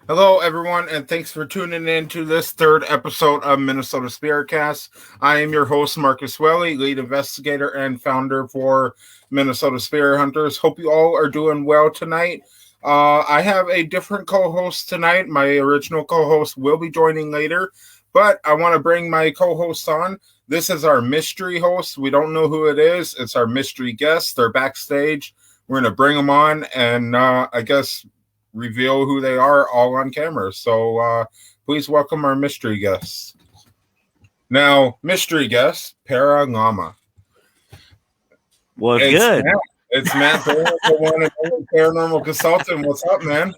Hello, everyone, and thanks for tuning in to this third episode of MNSpiritCast. I am your host, Marcus Welly, lead investigator and founder for Minnesota Spirit Hunters. Hope you all are doing well tonight. I have a different co-host tonight. My original co-host will be joining later, but I want to bring my co-host on. This is our mystery host. We don't know who it is. It's our mystery guest. They're backstage. We're going to bring them on and I guess reveal who they are all on camera. So please welcome our mystery guests. Now, mystery guest, Paralama. Well, good. It's Matt Doyle, the one and only paranormal consultant. What's up, man?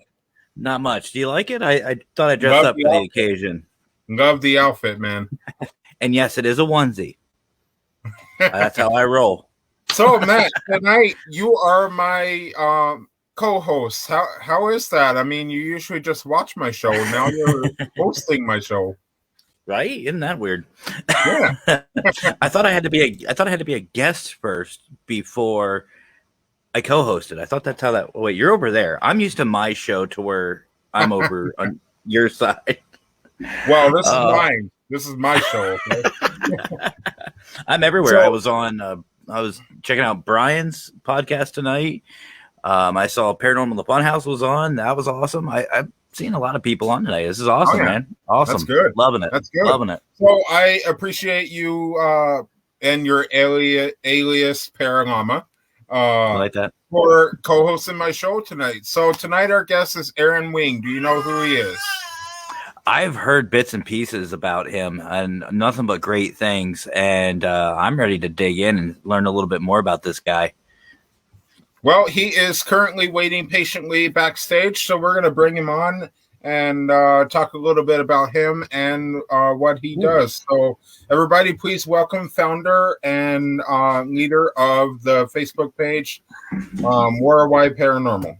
Not much. Do you like it? I thought I'd dress up for the occasion. Love the outfit, man. And yes, it is a onesie. That's how I roll. So, Matt, tonight you are my co-host. How is that? I mean, you usually just watch my show. Now you're hosting my show. Right? Isn't that weird? Yeah. I thought I had to be a guest first before I co-hosted. I thought that's how that. Wait, you're over there. I'm used to my show to where I'm over on your side. Well, this is mine. This is my show. Okay? I'm everywhere. So, I was checking out Brian's podcast tonight. I saw Paranormal the Funhouse was on. That was awesome. I've seen a lot of people on today. This is awesome, man. Awesome. That's good. Loving it. That's good. Loving it. So I appreciate you and your alias Paralama. I like that. For co-hosting my show tonight. So tonight our guest is Aaron Wing. Do you know who he is? I've heard bits and pieces about him and nothing but great things. And I'm ready to dig in and learn a little bit more about this guy. Well, he is currently waiting patiently backstage, so we're going to bring him on and talk a little bit about him and what he does. So, everybody, please welcome founder and leader of the Facebook page, Worldwide Paranormal.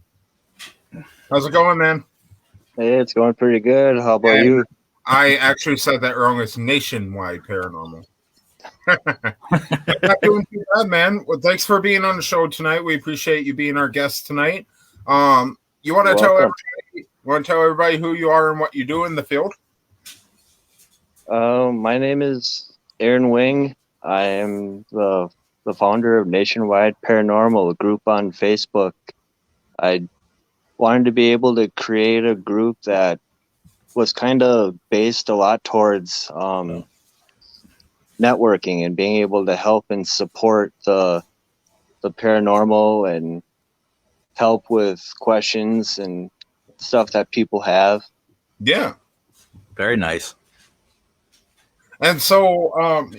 How's it going, man? Hey, it's going pretty good. How about you? I actually said that wrong. It's Nationwide Paranormal. Not doing too bad, man. Well, thanks for being on the show tonight. We appreciate you being our guest tonight. You want to tell everybody who you are and what you do in the field? My name is Aaron Wing. I am the founder of Nationwide Paranormal, a group on Facebook. I wanted to be able to create a group that was kind of based a lot towards networking and being able to help and support the paranormal and help with questions and stuff that people have. Yeah. Very nice. And so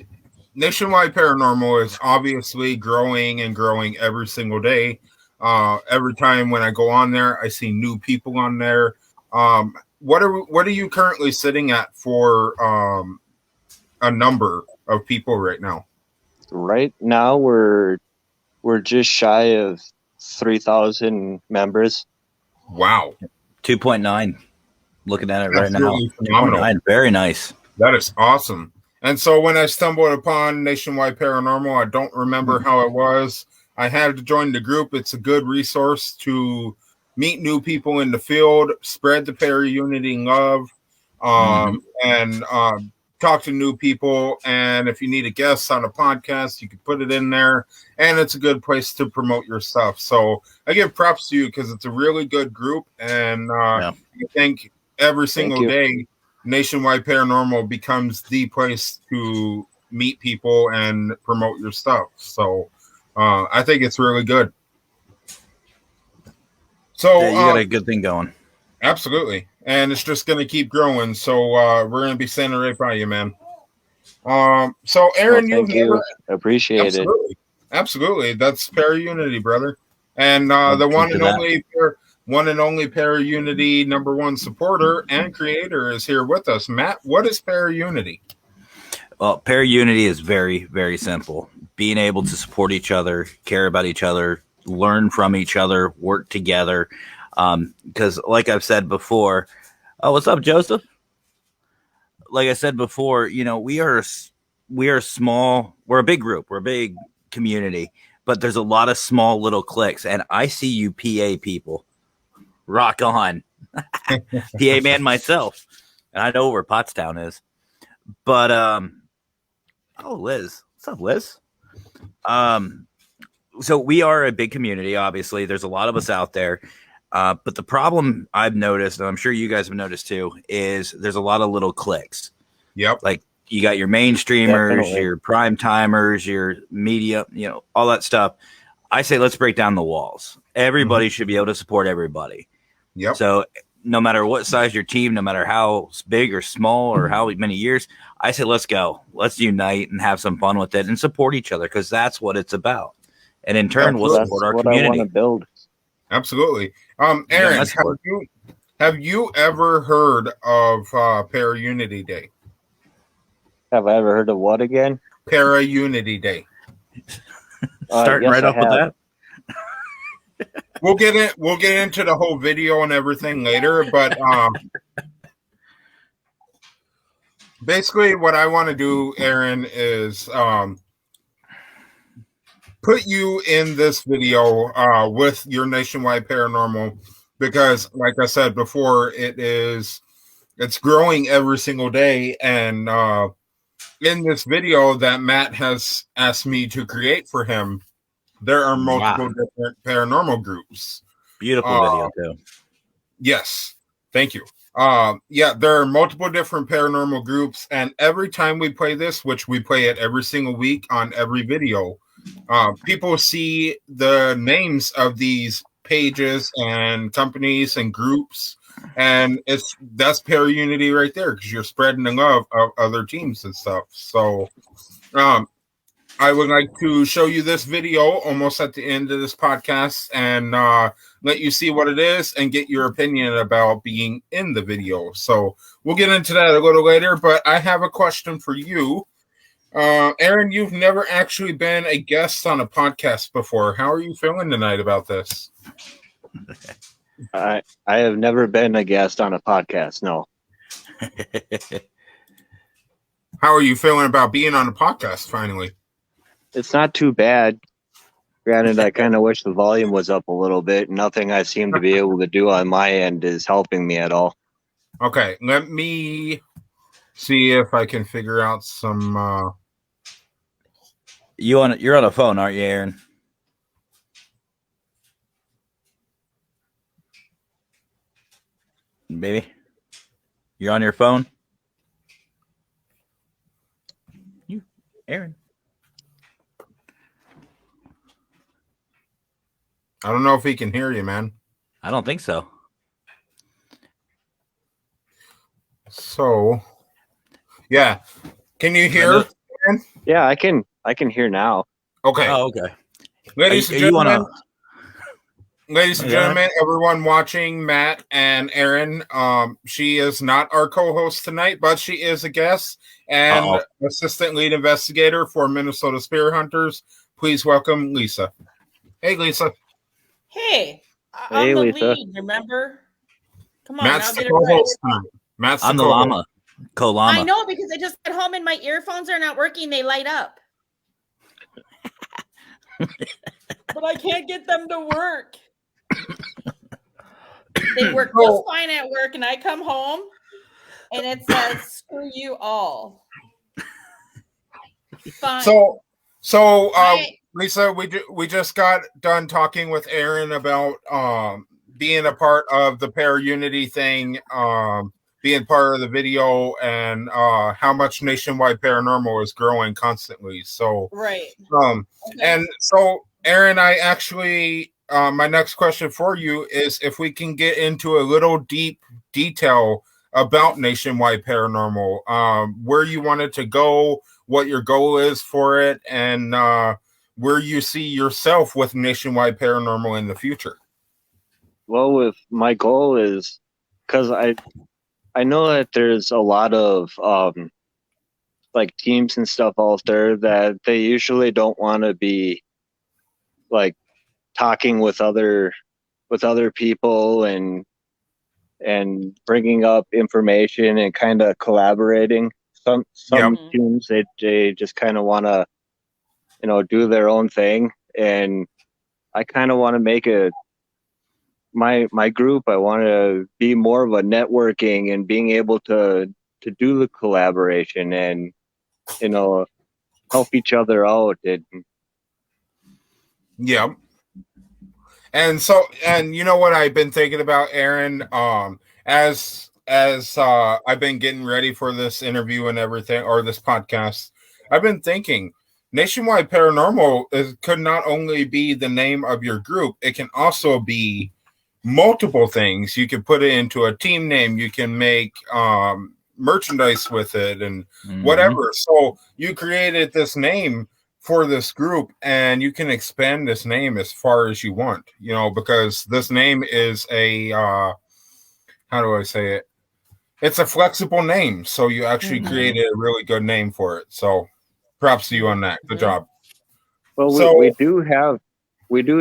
Nationwide Paranormal is obviously growing and growing every single day. Every time when I go on there, I see new people on there. What are you currently sitting at for a number of people right now? Right now we're just shy of 3,000 members. Wow. 2.9. Looking at it That's right now. really phenomenal. 2.9. Very nice. That is awesome. And so when I stumbled upon Nationwide Paranormal, I don't remember how it was. I had to join the group. It's a good resource to meet new people in the field, spread the para-unity love, and talk to new people. And if you need a guest on a podcast, you can put it in there. And it's a good place to promote your stuff. So I give props to you because it's a really good group. And I think every single day, Nationwide Paranormal becomes the place to meet people and promote your stuff. So I think it's really good. So you got a good thing going. Absolutely. And it's just going to keep growing. So we're going to be standing right by you, man. So Aaron, thank you. Appreciate it. Absolutely. That's para-unity, brother. And the one and only para-unity #1 supporter and creator is here with us. Matt, what is para-unity? Well, para-unity is very, very simple. Being able to support each other, care about each other, learn from each other, work together. Because like I've said before, what's up, Joseph? Like I said before, we are small. We're a big group. We're a big community, but there's a lot of small little cliques. And I see you PA people. Rock on. PA man myself, and I know where Pottstown is. But oh, Liz, what's up, Liz? So we are a big community. Obviously, there's a lot of us out there. But the problem I've noticed, and I'm sure you guys have noticed too, is there's a lot of little cliques. Yep. Like you got your mainstreamers, Definitely. your prime timers, your media, all that stuff. I say let's break down the walls. Everybody should be able to support everybody. Yep. So no matter what size your team, no matter how big or small or how many years, I say let's go. Let's unite and have some fun with it and support each other because that's what it's about. And in turn, we'll That's support our what I want community. to build. Absolutely. Aaron, have you ever heard of Para Unity Day? Have I ever heard of what again? Para Unity Day. Starting yes, right I off with have. that. We'll get into the whole video and everything later, but basically what I want to do, Aaron, is put you in this video with your Nationwide Paranormal because, like I said before, it's growing every single day. And in this video that Matt has asked me to create for him, there are multiple different paranormal groups. Beautiful video too. Yes, thank you. Yeah, there are multiple different paranormal groups, and every time we play this, which we play it every single week on every video, people see the names of these pages and companies and groups, and that's Para Unity right there because you're spreading the love of other teams and stuff. So, I would like to show you this video almost at the end of this podcast and let you see what it is and get your opinion about being in the video. So we'll get into that a little later, but I have a question for you. Aaron, you've never actually been a guest on a podcast before. How are you feeling tonight about this? I have never been a guest on a podcast. No. How are you feeling about being on a podcast finally? It's not too bad. Granted, I kind of wish the volume was up a little bit. Nothing I seem to be able to do on my end is helping me at all. Okay, let me see if I can figure out some... You're on a phone, aren't you, Aaron? Baby, you're on your phone. You, Aaron. I don't know if he can hear you, man. I don't think so. So, yeah. Can you hear? Yeah, I can hear now. Okay. Oh, okay. Ladies and gentlemen, everyone watching, Matt and Aaron, she is not our co-host tonight, but she is a guest and assistant lead investigator for Minnesota Spirit Hunters. Please welcome Lisa. Hey, Lisa. Hey, Hey, I'm the Lisa. lead, remember? Come on, Matt's I'll the get it right. co-host tonight. Matt's I'm the co-host. llama. Co-llama. I know because I just got home and my earphones are not working. They light up. But I can't get them to work. They work just fine at work, and I come home and it says, screw you all. Fine. So Lisa, we just got done talking with Aaron about being a part of the Para Unity thing, being part of the video, and how much Nationwide Paranormal is growing constantly. So right. Okay. And so Aaron, I actually my next question for you is if we can get into a little deep detail about Nationwide Paranormal, where you wanted to go, what your goal is for it, and where you see yourself with Nationwide Paranormal in the future. Well, with my goal is because I know that there's a lot of like teams and stuff out there that they usually don't want to be like talking with other people and bringing up information and kind of collaborating. Some teams they just kind of want to do their own thing, and I kind of want to make my group, I want to be more of a networking and being able to do the collaboration and, you know, help each other out. Yeah. And so, and you know what I've been thinking about, Aaron, as I've been getting ready for this interview and everything, or this podcast, I've been thinking Nationwide Paranormal could not only be the name of your group, it can also be multiple things. You can put it into a team name, you can make merchandise with it and whatever. So you created this name for this group, and you can expand this name as far as you want, you know, because this name is a how do I say it? It's a flexible name, so you actually created a really good name for it. So props to you on that. Good job. Well, so we do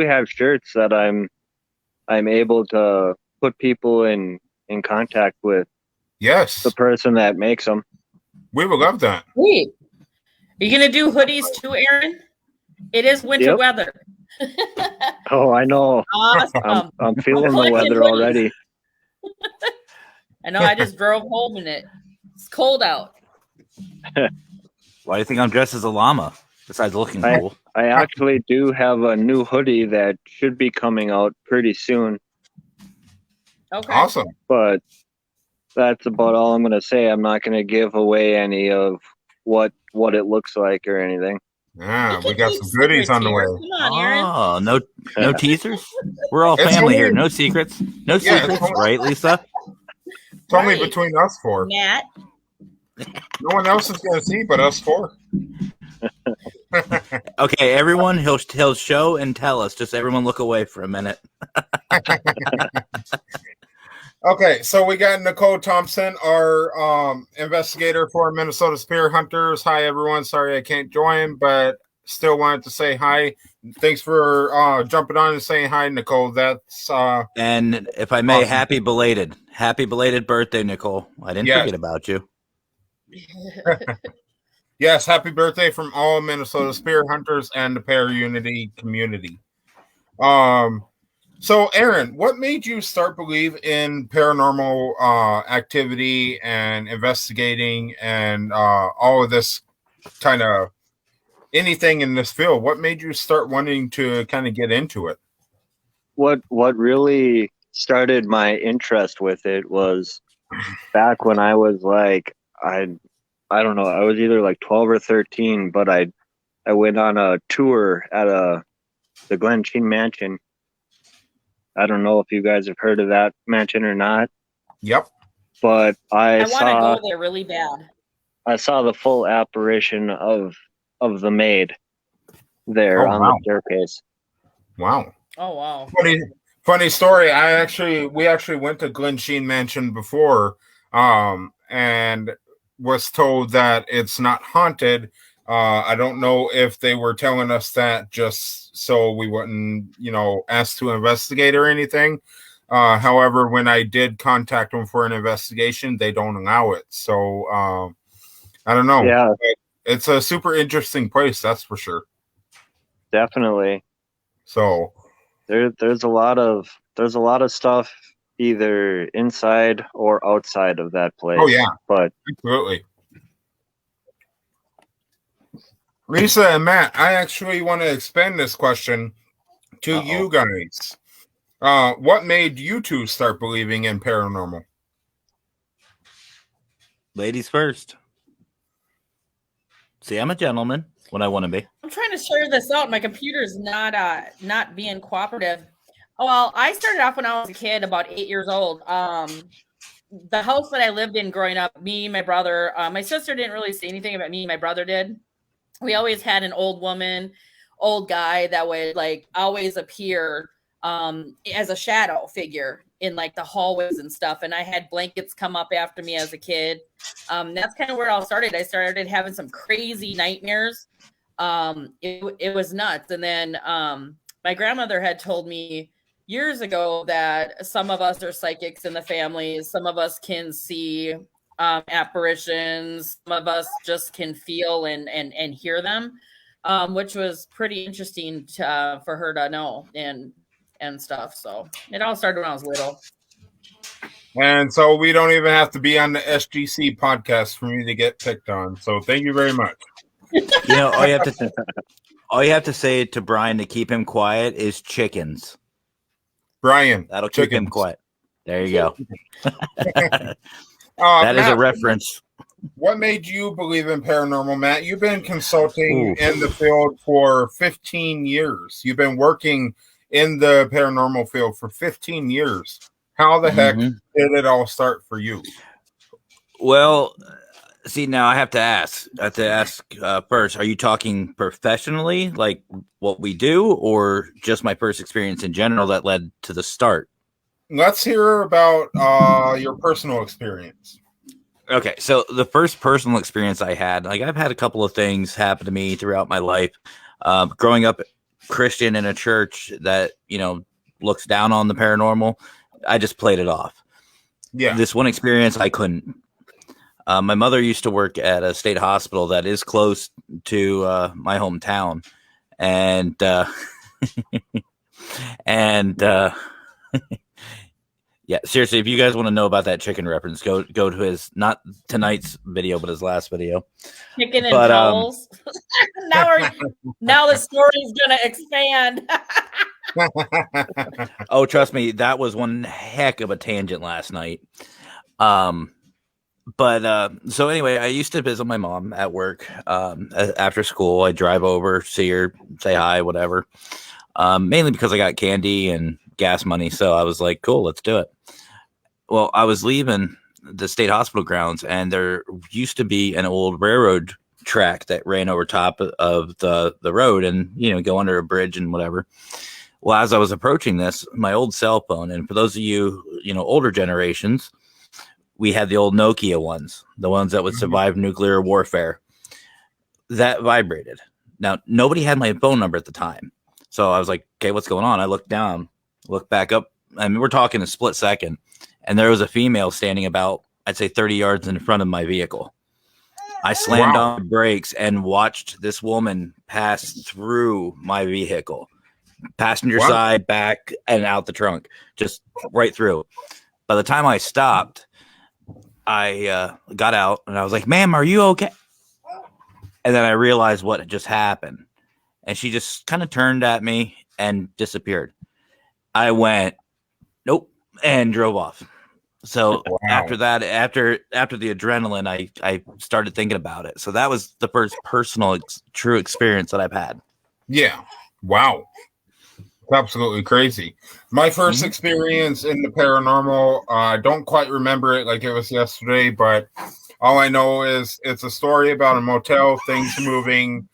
have shirts that I'm able to put people in contact with yes, the person that makes them. We would love that. Sweet. Are you gonna do hoodies too, Aaron? It is winter weather. Oh, I know. Awesome. I'm feeling the weather already. I know. I just drove home and it's cold out. Why do you think I'm dressed as a llama? Besides looking cool, I actually do have a new hoodie that should be coming out pretty soon. Okay. Awesome. But that's about all I'm going to say. I'm not going to give away any of what it looks like or anything. Yeah, we got some goodies on the way. Come on, Aaron. Oh, no teasers? We're all family here. No secrets. No secrets, right, Lisa? It's only between us four. Matt. No one else is going to see but us four. Okay, everyone, he'll show and tell us. Just everyone look away for a minute. Okay, so we got Nicole Thompson, our investigator for Minnesota Spirit Hunters. Hi, everyone. Sorry I can't join, but still wanted to say hi. Thanks for jumping on and saying hi, Nicole. That's and if I may, awesome. happy belated birthday, Nicole. I didn't forget about you. Yes, happy birthday from all Minnesota Spirit Hunters and the Para-Unity community. So, Aaron, what made you start believe in paranormal activity and investigating and all of this kind of anything in this field? What made you start wanting to kind of get into it? What really started my interest with it was back when I was like, I don't know, I was either like 12 or 13, but I went on a tour at the Glen Sheen Mansion. I don't know if you guys have heard of that mansion or not. Yep. But I want to go there really bad. I saw the full apparition of the maid there on the staircase. Wow. Oh wow. Funny story. We actually went to Glen Sheen Mansion before, and was told that it's not haunted. I don't know if they were telling us that just so we wouldn't, ask to investigate or anything. However, when I did contact them for an investigation, they don't allow it. So I don't know. Yeah, it's a super interesting place, that's for sure. Definitely. So there's a lot of stuff either inside or outside of that place. Oh yeah, but absolutely. Lisa and Matt, I actually want to expand this question to you guys. What made you two start believing in paranormal? Ladies first. See, I'm a gentleman when I want to be. I'm trying to share this out. My computer's not being cooperative. Well, I started off when I was a kid, about 8 years old. The house that I lived in growing up, me, my brother, my sister didn't really say anything about me. My brother did. We always had an old woman, old guy that would like always appear as a shadow figure in like the hallways and stuff. And I had blankets come up after me as a kid. That's kind of where it all started. I started having some crazy nightmares. It was nuts. And then my grandmother had told me years ago that some of us are psychics in the family. Some of us can see apparitions. Some of us just can feel and hear them, which was pretty interesting for her to know. And and stuff. So it all started when I was little. And so we don't even have to be on the SGC podcast for me to get picked on. So thank you very much. All you have to say to Brian to keep him quiet is chickens. Brian, That'll keep him quiet. There you go. That Matt, is a reference. What made you believe in paranormal, Matt? You've been consulting in the field for 15 years. You've been working in the paranormal field for 15 years. How the heck did it all start for you? Well, see, now I have to ask first, are you talking professionally, like what we do, or just my first experience in general that led to the start? Let's hear about your personal experience. Okay, so the first personal experience I had, like I've had a couple of things happen to me throughout my life. Growing up Christian in a church that, looks down on the paranormal, I just played it off. Yeah. This one experience, I couldn't. My mother used to work at a state hospital that is close to my hometown. And, yeah, seriously, if you guys want to know about that chicken reference, go to his, not tonight's video, but his last video. Chicken and towels. now the story's going to expand. Oh, trust me, that was one heck of a tangent last night. So anyway, I used to visit my mom at work. After school, I drive over, see her, say hi, whatever. Mainly because I got candy and gas money. So I was like, cool, let's do it. Well, I was leaving the state hospital grounds, and there used to be an old railroad track that ran over top of the road and, go under a bridge and whatever. Well, as I was approaching this, my old cell phone, and for those of you, older generations, we had the old Nokia ones, the ones that would survive nuclear warfare, that vibrated. Now, nobody had my phone number at the time. So I was like, okay, what's going on? I looked down, looked back up. I mean, we're talking a split second. And there was a female standing about, I'd say 30 yards in front of my vehicle. I slammed on the brakes and watched this woman pass through my vehicle. Passenger side, back, and out the trunk, just right through. By the time I stopped, I got out and I was like, ma'am, are you okay? And then I realized what had just happened. And she just kind of turned at me and disappeared. I went, nope, and drove off. So after that, after the adrenaline, I started thinking about it. So that was the first personal, true experience that I've had. Yeah. Wow. Absolutely crazy. My first experience in the paranormal, I don't quite remember it like it was yesterday, but all I know is it's a story about a motel, things moving,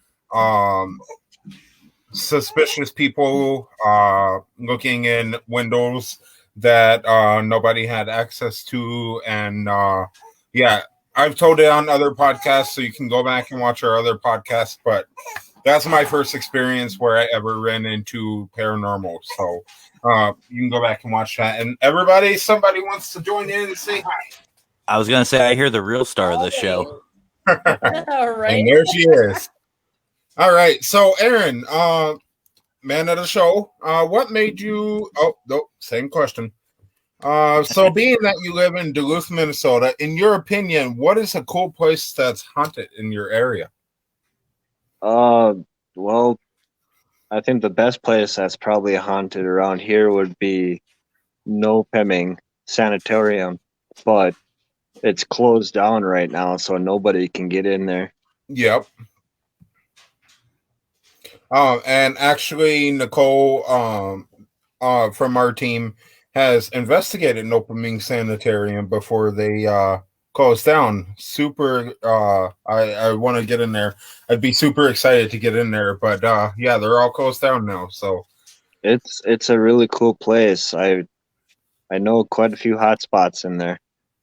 suspicious people looking in windows that nobody had access to. And I've told it on other podcasts, so you can go back and watch our other podcasts, but that's my first experience where I ever ran into paranormal. So you can go back and watch that. And somebody wants to join in and say hi. I was going to say, I hear the real star of the show. All right. And there she is. All right. So, Aaron, man of the show, what made you... Oh, no, same question. So being that you live in Duluth, Minnesota, in your opinion, what is a cool place that's haunted in your area? Well, I think the best place that's probably haunted around here would be No Pimming Sanatorium, but it's closed down right now, so nobody can get in there. Yep. And actually, Nicole, from our team, has investigated No Pimming Sanitarium before they closed down. Super. I want to get in there. I'd be super excited to get in there, but they're all closed down now. So it's a really cool place. I know quite a few hot spots in there.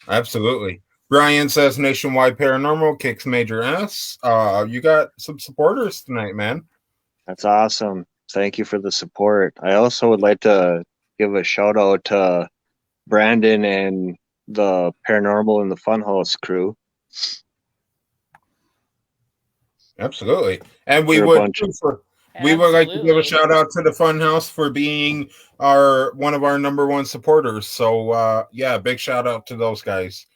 Absolutely. Brian says Nationwide Paranormal kicks major ass. You got some supporters tonight, man. That's awesome. Thank you for the support. I also would like to give a shout out to Brandon and the Paranormal and the Funhouse crew. Absolutely. And we would We would like to give a Absolutely. shout out to the Funhouse for being one of our number one supporters. So yeah, big shout out to those guys.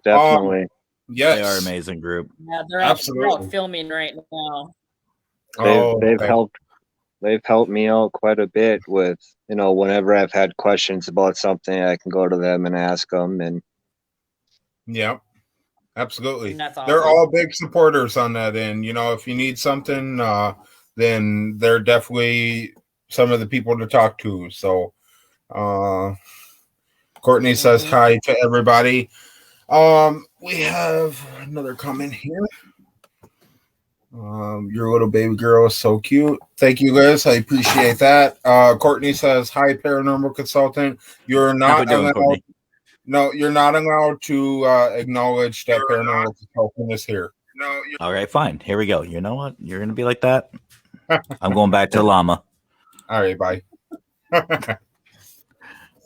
Definitely. Yes, They are an amazing group. Yeah, they're Absolutely. out filming right now. They've helped me out quite a bit with, whenever I've had questions about something, I can go to them and ask them. And yeah, absolutely. That's awesome. They're all big supporters on that end. If you need something, then they're definitely some of the people to talk to. So Courtney says hi to everybody. We have another comment here. Your little baby girl is so cute. Thank you, Liz. I appreciate that. Courtney says, hi, paranormal consultant. You're not allowed. No, you're not allowed to acknowledge that paranormal consultant is here. No. All right, fine. Here we go. You know what? You're going to be like that. I'm going back to llama. All right, bye.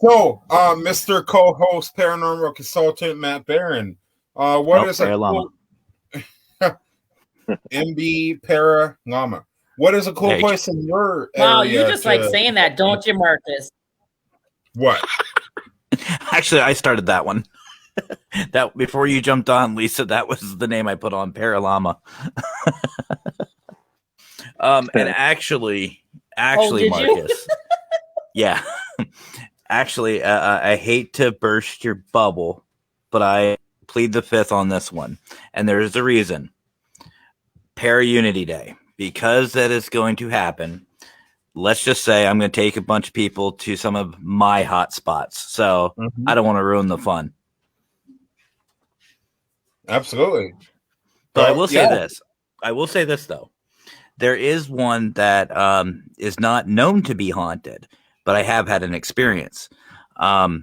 So, Mr. Co-host, paranormal consultant Matt Barron. What is a llama? MB Para Llama. What is a cool place in your area? Wow, you just like saying that, don't you, Marcus? What? Actually, I started that one. That before you jumped on, Lisa, that was the name I put on Paralama. And actually, Marcus. Yeah. Actually, I hate to burst your bubble, but I plead the fifth on this one. And there's a reason. Para-Unity Day. Because that is going to happen, let's just say I'm going to take a bunch of people to some of my hot spots. So I don't want to ruin the fun. Absolutely. But I will say this. I will say this, though. There is one that is not known to be haunted, but I have had an experience. I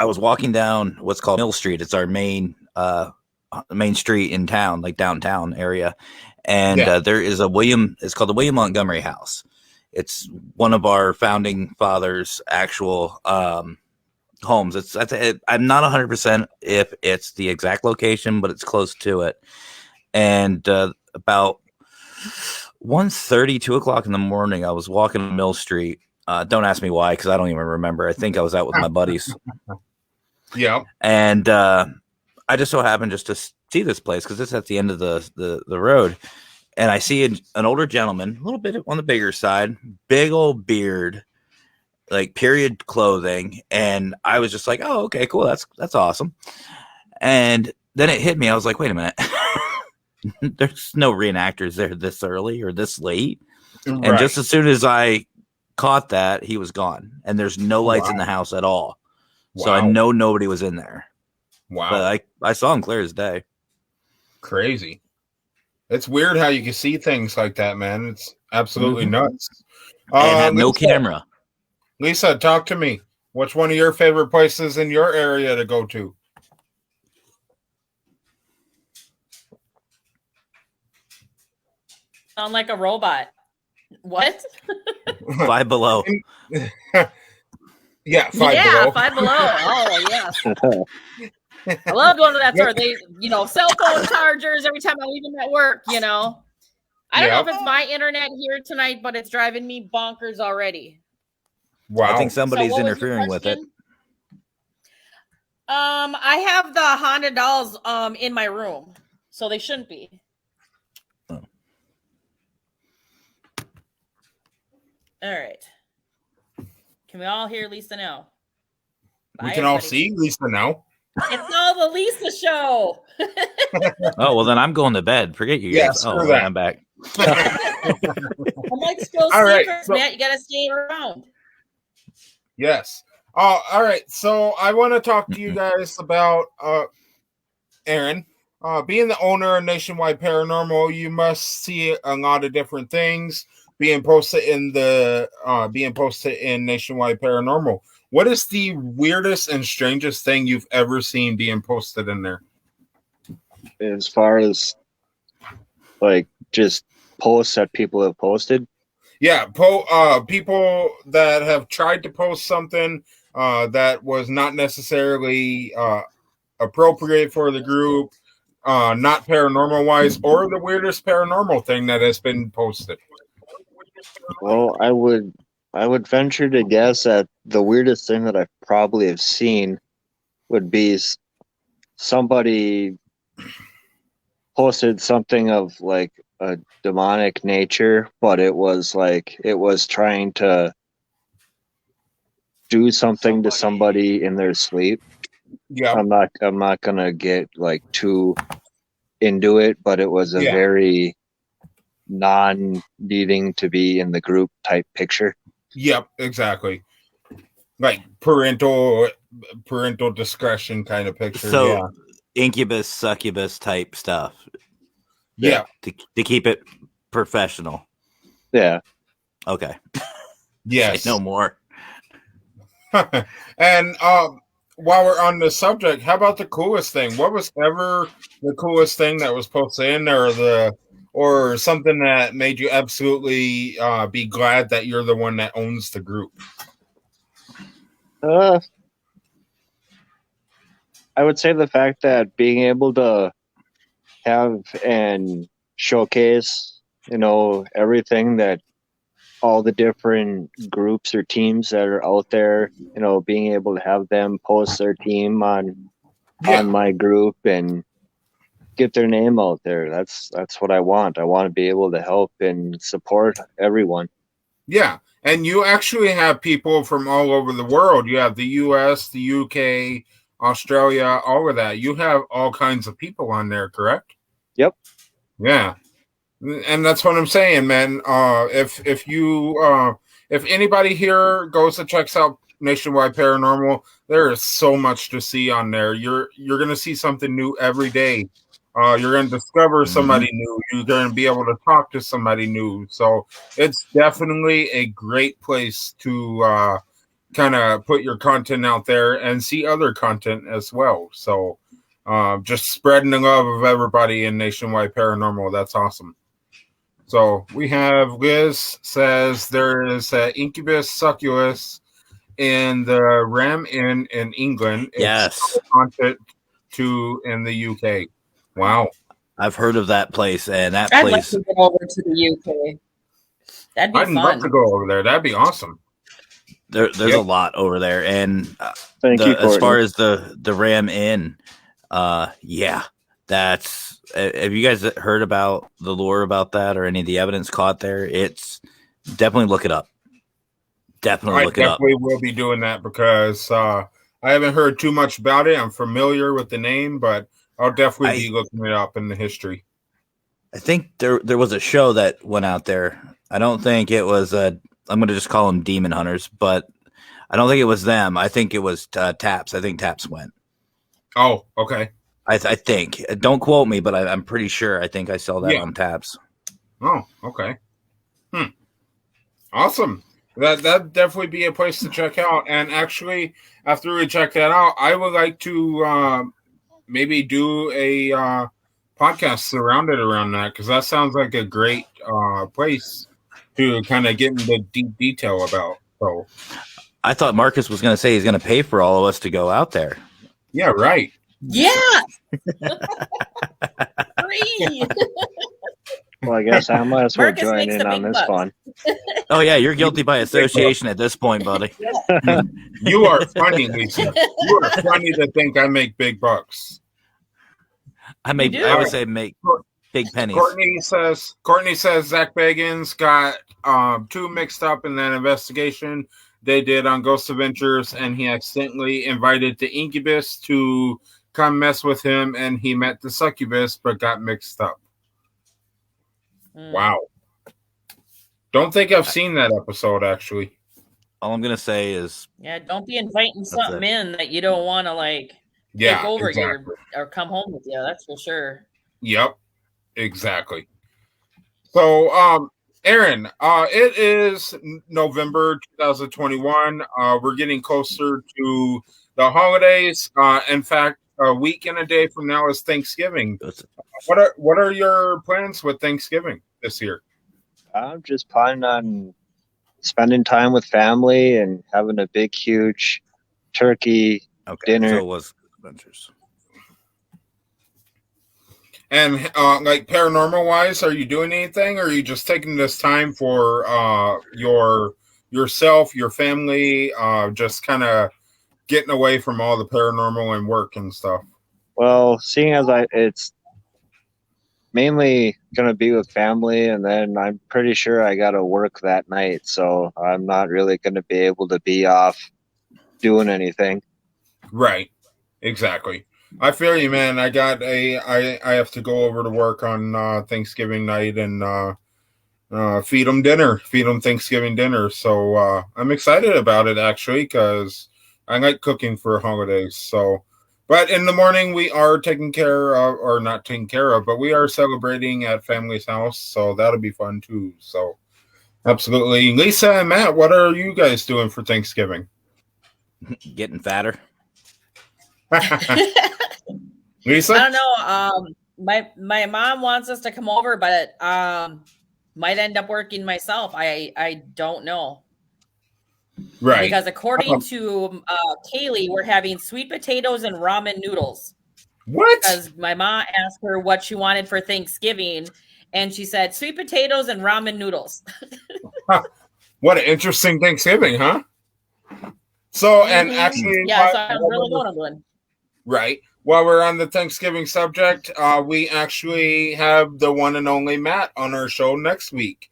was walking down what's called Mill Street. It's our main street in town, like downtown area. And there is it's called the William Montgomery House. It's one of our founding fathers' actual homes. I'm not 100% if it's the exact location, but it's close to it. And about 1:30, 2 o'clock in the morning, I was walking on Mill Street. Don't ask me why, because I don't even remember. I think I was out with my buddies. Yeah. And I just so happened just to see this place because it's at the end of the road. And I see an older gentleman, a little bit on the bigger side, big old beard, like period clothing. And I was just like, oh, okay, cool. That's awesome. And then it hit me. I was like, wait a minute. There's no reenactors there this early or this late. Right. And just as soon as I caught that, he was gone. And there's no lights in the house at all. Wow. So I know nobody was in there. Wow. But I saw him clear as day. Crazy. It's weird how you can see things like that, man. It's absolutely nuts. And had no camera. Lisa, talk to me. What's one of your favorite places in your area to go to? Sound like a robot. What? Five Below. Yeah, Five Below. Oh, yes. I love going to that store. They, cell phone chargers every time I leave them at work, I don't know if it's my internet here tonight, but it's driving me bonkers already. Wow. I think somebody's interfering with it. I have the Honda dolls in my room, so they shouldn't be. Oh. All right. Can we all hear Lisa now? We can all see Lisa now. It's all the Lisa show. Oh, well, then I'm going to bed. Forget you guys. I'm back. I'm like still sleepers, right, Matt. You got to stay around. Yes. All right. So I want to talk to you guys about Aaron. Being the owner of Nationwide Paranormal, you must see a lot of different things being posted in Nationwide Paranormal. What is the weirdest and strangest thing you've ever seen being posted in there? As far as just posts that people have posted? Yeah, people that have tried to post something that was not necessarily appropriate for the group, not paranormal wise, or the weirdest paranormal thing that has been posted. Well, I would venture to guess that the weirdest thing that I probably have seen would be somebody posted something of like a demonic nature, but it was trying to do something to somebody in their sleep. Yeah. I'm not gonna get like too into it, but it was a Yeah. very non needing to be in the group type picture. Yep, exactly. Like parental discretion kind of picture. So yeah. incubus, succubus type stuff. Yeah. To keep it professional. Yeah. Okay. Yes. Say no more. And while we're on the subject, how about the coolest thing? What was ever the coolest thing that was posted in there, or something that made you absolutely be glad that you're the one that owns the group? I would say the fact that being able to have and showcase, everything that all the different groups or teams that are out there, being able to have them post their team on my group and get their name out there. That's what I want. I want to be able to help and support everyone. Yeah. And you actually have people from all over the world. You have the US, the UK, Australia, all of that. You have all kinds of people on there, correct? Yep. Yeah. And that's what I'm saying, man. If anybody here goes and checks out Nationwide Paranormal, there is so much to see on there. You're gonna see something new every day. You're gonna discover somebody new. You're gonna be able to talk to somebody new. So it's definitely a great place to kind of put your content out there and see other content as well. So just spreading the love of everybody in Nationwide Paranormal. That's awesome. So we have Liz says there is incubus succubus in the Ram Inn in England. Yes. Content to in the UK. Wow. I've heard of that place, and that I'd place. like to get over to the UK. That'd be I'd fun. love to go over there. That'd be awesome. There's a lot over there, and Thank you, as far Courtney. as the Ram Inn, yeah, that's. Have you guys heard about the lore about that or any of the evidence caught there? It's definitely look it up. Definitely look it up. I definitely will be doing that because I haven't heard too much about it. I'm familiar with the name, but I'll definitely be looking it up in the history. I think there was a show that went out there. I don't think it was I'm going to just call them Demon Hunters, but I don't think it was them. I think it was Taps. I think Taps went. Oh, okay. I think. Don't quote me, but I'm pretty sure. I think I saw that on Taps. Oh, okay. Awesome. That'd definitely be a place to check out. And actually, after we check that out, I would like to maybe do a podcast surrounded around that because that sounds like a great place to kind of get into deep detail about. So, I thought Marcus was going to say he's going to pay for all of us to go out there. Yeah, right. Yeah. Free. Well, I guess I might as well join in on this fun. Oh yeah, you're guilty by association at this point, buddy. You are funny, Lisa. You are funny to think I make big bucks. I would say make big pennies. Courtney says Zach Bagans got two mixed up in that investigation they did on Ghost Adventures, and he accidentally invited the incubus to come mess with him, and he met the succubus but got mixed up. Wow. Don't think I've seen that episode, actually. All I'm going to say is... Yeah, don't be inviting something in that you don't want to, take over you or come home with you. That's for sure. Yep, exactly. So, Aaron, it is November 2021. We're getting closer to the holidays. In fact, a week and a day from now is Thanksgiving. What are your plans with Thanksgiving this year? I'm just planning on spending time with family and having a big, huge turkey dinner. So it was Adventures. And like paranormal wise, are you doing anything, or are you just taking this time for yourself, your family, just kind of getting away from all the paranormal and work and stuff? Well, seeing as it's mainly going to be with family, and then I'm pretty sure I got to work that night, so I'm not really going to be able to be off doing anything. Right. Exactly. I feel you, man. I have to go over to work on Thanksgiving night and feed them Thanksgiving dinner. So I'm excited about it, actually, because I like cooking for holidays. So, but in the morning we are taking care of, or not taking care of, but we are celebrating at family's house. So that'll be fun too. So absolutely. Lisa and Matt, what are you guys doing for Thanksgiving? Getting fatter. Lisa? I don't know. My mom wants us to come over, but might end up working myself. I don't know. Right. Because according to Kaylee, we're having sweet potatoes and ramen noodles. What? Because my mom asked her what she wanted for Thanksgiving, and she said sweet potatoes and ramen noodles. What an interesting Thanksgiving, huh? So, and actually, yeah, so I don't really know what I'm doing. Right. While we're on the Thanksgiving subject, we actually have the one and only Matt on our show next week,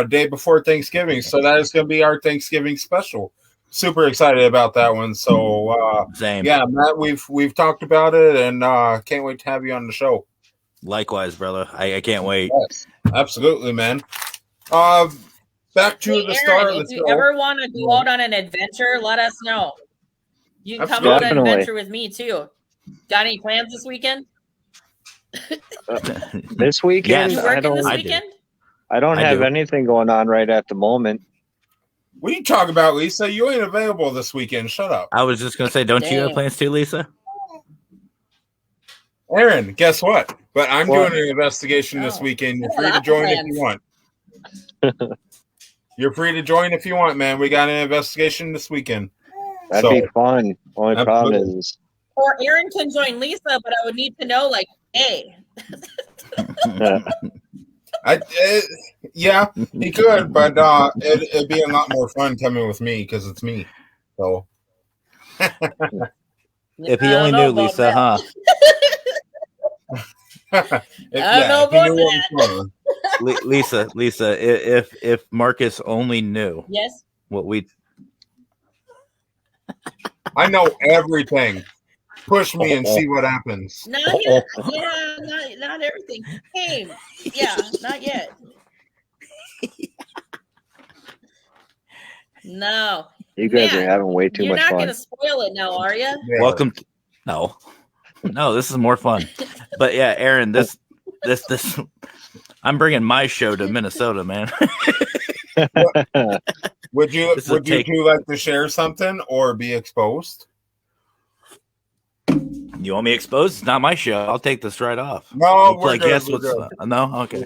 day before Thanksgiving. So that is going to be our Thanksgiving special. Super excited about that one. So, Same. Yeah, Matt, we've talked about it, and can't wait to have you on the show. Likewise, brother. I can't wait. Yes, absolutely, man. Back to the start of the if show. you ever want to go out on an adventure, let us know. You can come out on an adventure with me too. Got any plans this weekend? This weekend? You working this weekend? I don't have anything going on right at the moment. What are you talking about, Lisa? You ain't available this weekend. Shut up. I was just going to say, don't you have plans too, Lisa? Aaron, guess what? But I'm doing an investigation this weekend. You're free to join if you want. You're free to join if you want, man. We got an investigation this weekend. That'd be fun. Only problem is... Or Aaron can join Lisa, but I would need to know, like, hey. Yeah, he could, but it'd be a lot more fun coming with me because it's me. So, if he only knew, Lisa, huh? I don't know about that. Lisa, if Marcus only knew, yes, what we, I know everything. Push me and see what happens. Not yet. Yeah, not everything. Hey, yeah, not yet. No. You guys are having way too much fun. You're not going to spoil it now, are you? Yeah. Welcome. No, this is more fun. But yeah, Aaron, this, I'm bringing my show to Minnesota, man. Would you two like to share something or be exposed? You want me exposed? It's not my show. I'll take this right off. No, we're good. No, okay.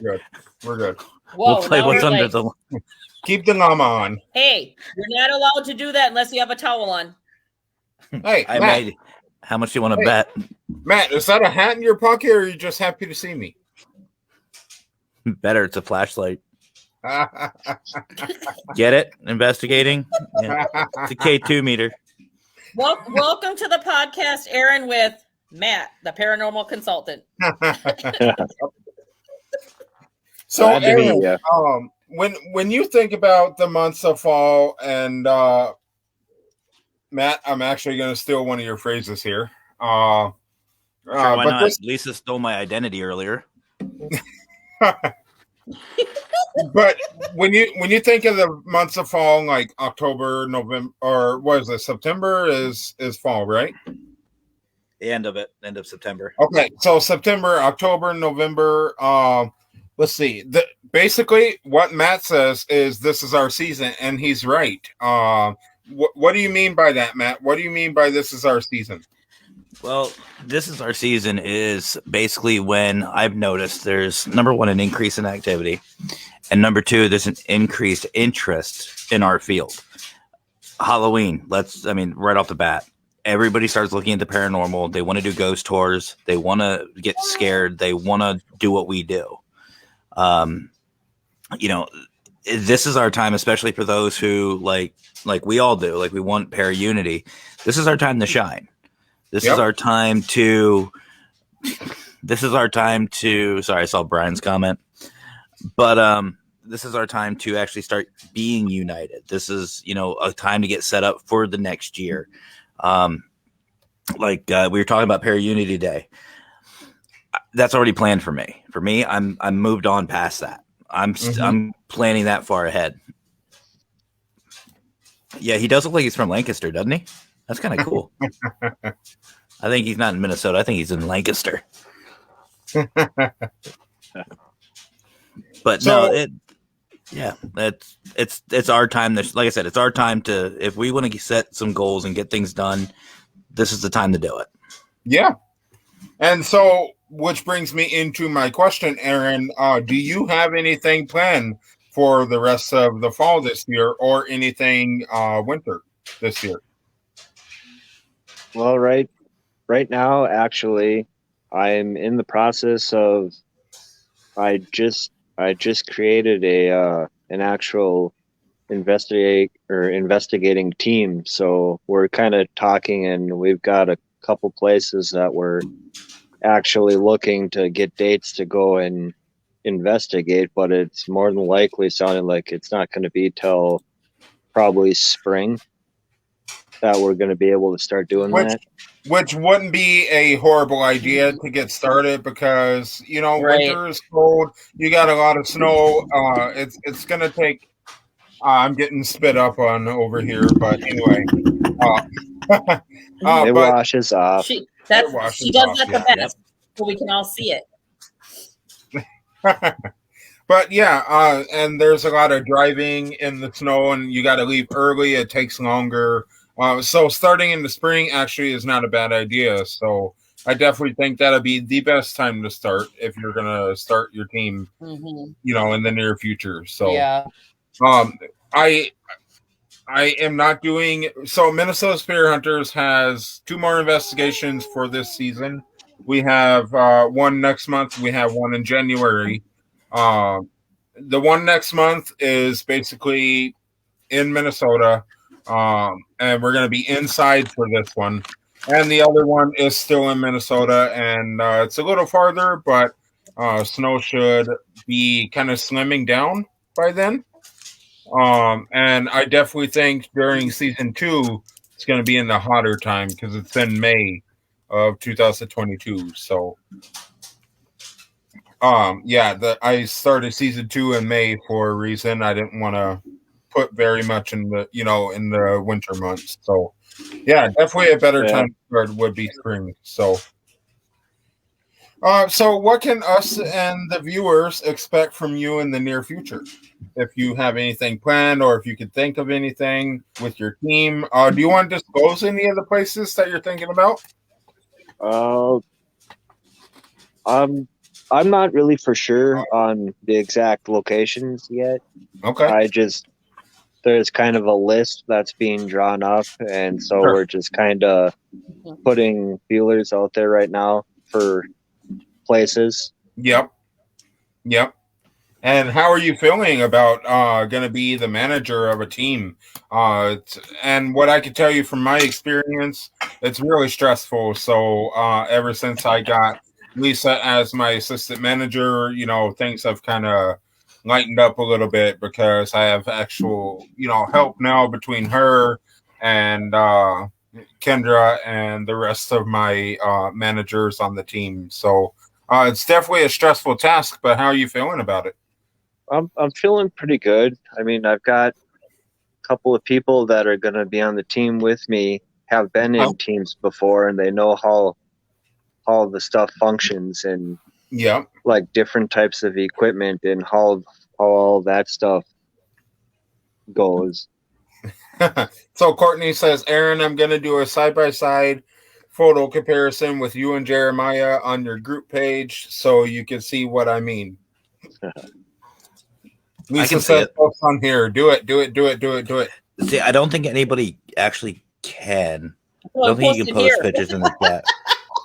We're good. Whoa, we'll play what's under the. Keep the llama on. Hey, you're not allowed to do that unless you have a towel on. Hey, Matt. How much do you want to bet? Matt, is that a hat in your pocket, or are you just happy to see me? Better, it's a flashlight. Get it? Investigating? Yeah. It's a K2 meter. Welcome to the podcast, Aaron, with Matt, the paranormal consultant. So, Aaron, when you think about the months of fall, and Matt, I'm actually going to steal one of your phrases here. Sure, why not? Lisa stole my identity earlier. But when you think of the months of fall, like October, November, or what is it? September is fall, right? The end of September. Okay, so September, October, November. Let's see. Basically, what Matt says is this is our season, and he's right. What do you mean by that, Matt? What do you mean by this is our season? Well, this is our season is basically when I've noticed there's, number one, an increase in activity. And number two, there's an increased interest in our field. Halloween, right off the bat. everybody starts looking at the paranormal. They want to do ghost tours. They want to get scared. They want to do what we do. You know, this is our time, especially for those who like we all do, like we want para unity. This is our time to shine. This is our time to. Sorry, I saw Brian's comment, but this is our time to actually start being united. This is, you know, a time to get set up for the next year. We were talking about Para Unity Day. That's already planned for me. For me, I'm moved on past that. I'm planning that far ahead. Yeah, he does look like he's from Lancaster, doesn't he? That's kind of cool. I think he's not in Minnesota. I think he's in Lancaster. But so, it's our time. Like I said, it's our time to, if we want to set some goals and get things done, this is the time to do it. Yeah. And so, which brings me into my question, Aaron. Do you have anything planned for the rest of the fall this year, or anything winter this year? Well, right now, actually, I'm in the process of. I just created an actual investigating team. So we're kind of talking, and we've got a couple places that we're actually looking to get dates to go and investigate, but it's more than likely sounding like it's not going to be till probably spring that we're going to be able to start doing that. Which wouldn't be a horrible idea to get started, because, you know, winter is cold. You got a lot of snow. It's going to take. I'm getting spit up on over here, but anyway. It washes off. She does that the best, so we can all see it. But yeah, and there's a lot of driving in the snow, and you got to leave early. It takes longer. So starting in the spring actually is not a bad idea. So I definitely think that'll be the best time to start if you're going to start your team, you know, in the near future. So yeah. I am not doing. So Minnesota Spirit Hunters has 2 more investigations for this season. We have one next month. We have one in January. The one next month is basically in Minnesota. And we're going to be inside for this one. And the other one is still in Minnesota, and it's a little farther, but snow should be kind of slimming down by then. And I definitely think during season 2, it's going to be in the hotter time, because it's in May of 2022. So, I started season 2 in May for a reason. I didn't want to put very much in the, you know, in the winter months. So yeah, definitely a better time to start would be spring. So so what can us and the viewers expect from you in the near future? If you have anything planned, or if you could think of anything with your team, do you want to disclose any of the places that you're thinking about? I'm not really for sure on the exact locations yet. Okay. There's kind of a list that's being drawn up, and so we're just kind of putting feelers out there right now for places. Yep. And how are you feeling about going to be the manager of a team? And what I can tell you from my experience, it's really stressful. So ever since I got Lisa as my assistant manager, you know, things have kind of lightened up a little bit, because I have actual, you know, help now between her and Kendra and the rest of my managers on the team. So it's definitely a stressful task, but how are you feeling about it? I'm feeling pretty good. I mean, I've got a couple of people that are going to be on the team with me, have been in teams before, and they know how the stuff functions, and like different types of equipment, and how all that stuff goes. So Courtney says, Aaron, I'm going to do a side-by-side photo comparison with you and Jeremiah on your group page, so you can see what I mean. Lisa says, on here, do it. See, I don't think anybody actually can. I don't think you can post pictures in the chat.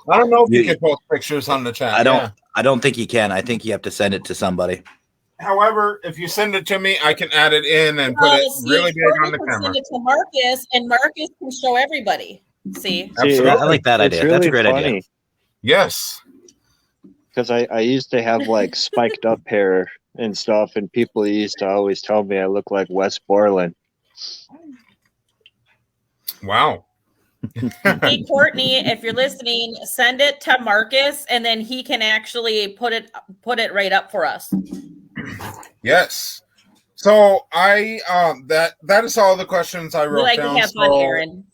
I don't know if you can post pictures on the chat. I don't think you can. I think you have to send it to somebody. However, if you send it to me, I can add it in and put it really big on the camera. Send it to Marcus, and Marcus can show everybody. See, absolutely. I like that idea. Really That's a great idea. Yes, because I used to have like spiked up hair and stuff, and people used to always tell me I look like Wes Borland. Wow. Hey, Courtney, if you're listening, send it to Marcus, and then he can actually put it right up for us. Yes. So I that is all the questions I wrote down. We like to have fun, Aaron.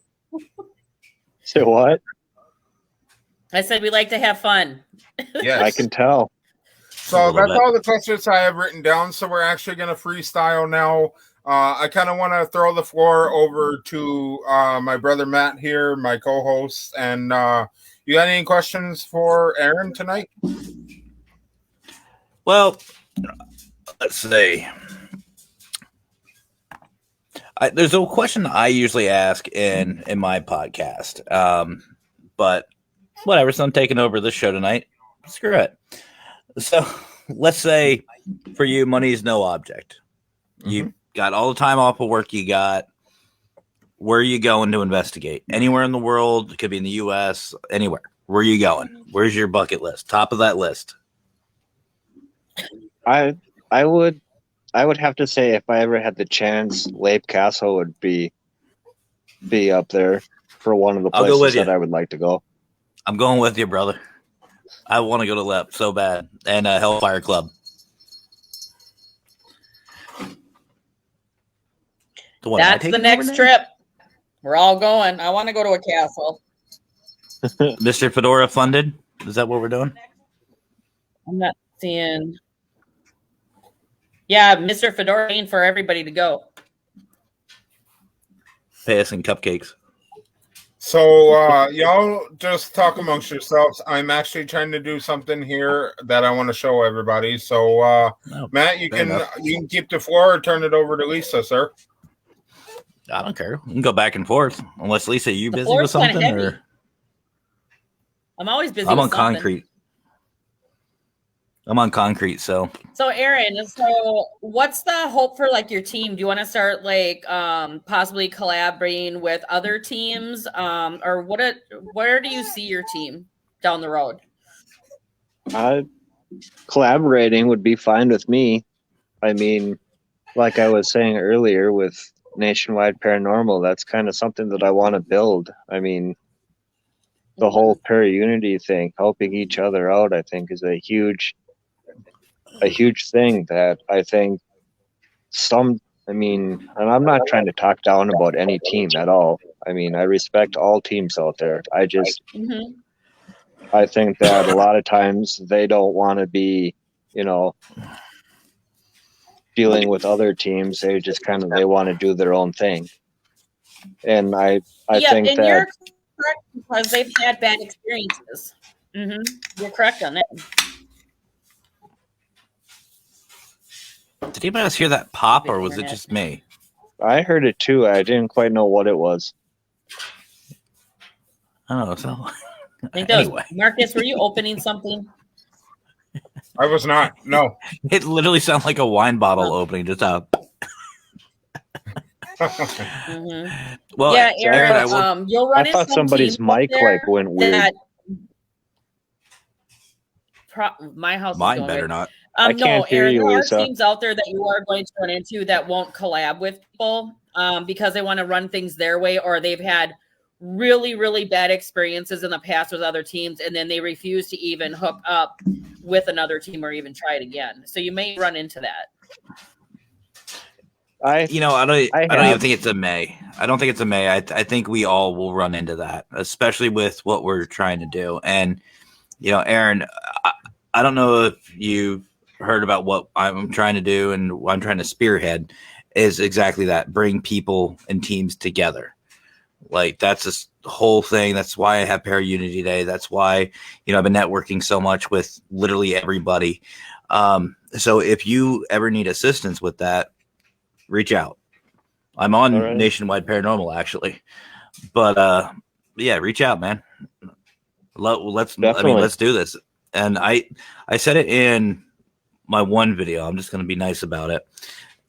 Say what? I said we like to have fun. Yes, I can tell. So that's all the questions I have written down. So we're actually going to freestyle now. I kind of want to throw the floor over to my brother Matt here, my co-host. And you got any questions for Aaron tonight? Well, let's see. There's a question I usually ask in my podcast, but whatever. So I'm taking over this show tonight. Screw it. So let's say for you, money is no object. Mm-hmm. You got all the time off of work you got. Where are you going to investigate? Anywhere in the world. It could be in the U.S., anywhere. Where are you going? Where's your bucket list? Top of that list. I would have to say if I ever had the chance, Lake Castle would be up there for one of the places that I would like to go. I'm going with you, brother. I want to go to LEP so bad. And Hellfire Club. That's the next trip. We're all going. I want to go to a castle. Mr. Fedora funded? Is that what we're doing? I'm not seeing. Yeah, Mr. Fedora paying for everybody to go. Pay us in cupcakes. So y'all just talk amongst yourselves. I'm actually trying to do something here that I want to show everybody. So Matt, you can keep the floor or turn it over to Lisa, sir. I don't care. We can go back and forth. Unless Lisa, you busy with something? Or I'm always busy. I'm on concrete. I'm on concrete, so Aaron, so what's the hope for like your team? Do you want to start like possibly collaborating with other teams? Or where do you see your team down the road? Collaborating would be fine with me. I mean, like I was saying earlier with Nationwide Paranormal, that's kind of something that I want to build. I mean, the whole para-unity thing, helping each other out, I think is a huge thing that I think and I'm not trying to talk down about any team at all. I mean, I respect all teams out there. I just, I think that a lot of times they don't want to be, dealing with other teams. They just they want to do their own thing. And I think that you're correct because they've had bad experiences. You're correct on that. Did anybody else hear that pop, or was it just me? I heard it too. I didn't quite know what it was. Oh, so I think that was Marcus. Were you opening something? I was not. No. It literally sounded like a wine bottle opening. Just out. Well, yeah, Aaron. You'll run. I thought somebody's mic went weird. My house. Mine better not. I can't hear you, there Lisa. are teams out there that you are going to run into that won't collab with people because they want to run things their way, or they've had really, really bad experiences in the past with other teams, and then they refuse to even hook up with another team or even try it again. So you may run into that. I don't even think it's a May. I don't think it's a May. I think we all will run into that, especially with what we're trying to do. And Aaron, I don't know if you heard about what I'm trying to do and what I'm trying to spearhead is exactly that: bring people and teams together. Like that's this whole thing. That's why I have Para-Unity Day. That's why I've been networking so much with literally everybody. So if you ever need assistance with that, reach out. I'm on Nationwide Paranormal actually, but yeah, reach out, man. Let's Definitely. let's do this. And I said it in my one video. I'm just going to be nice about it.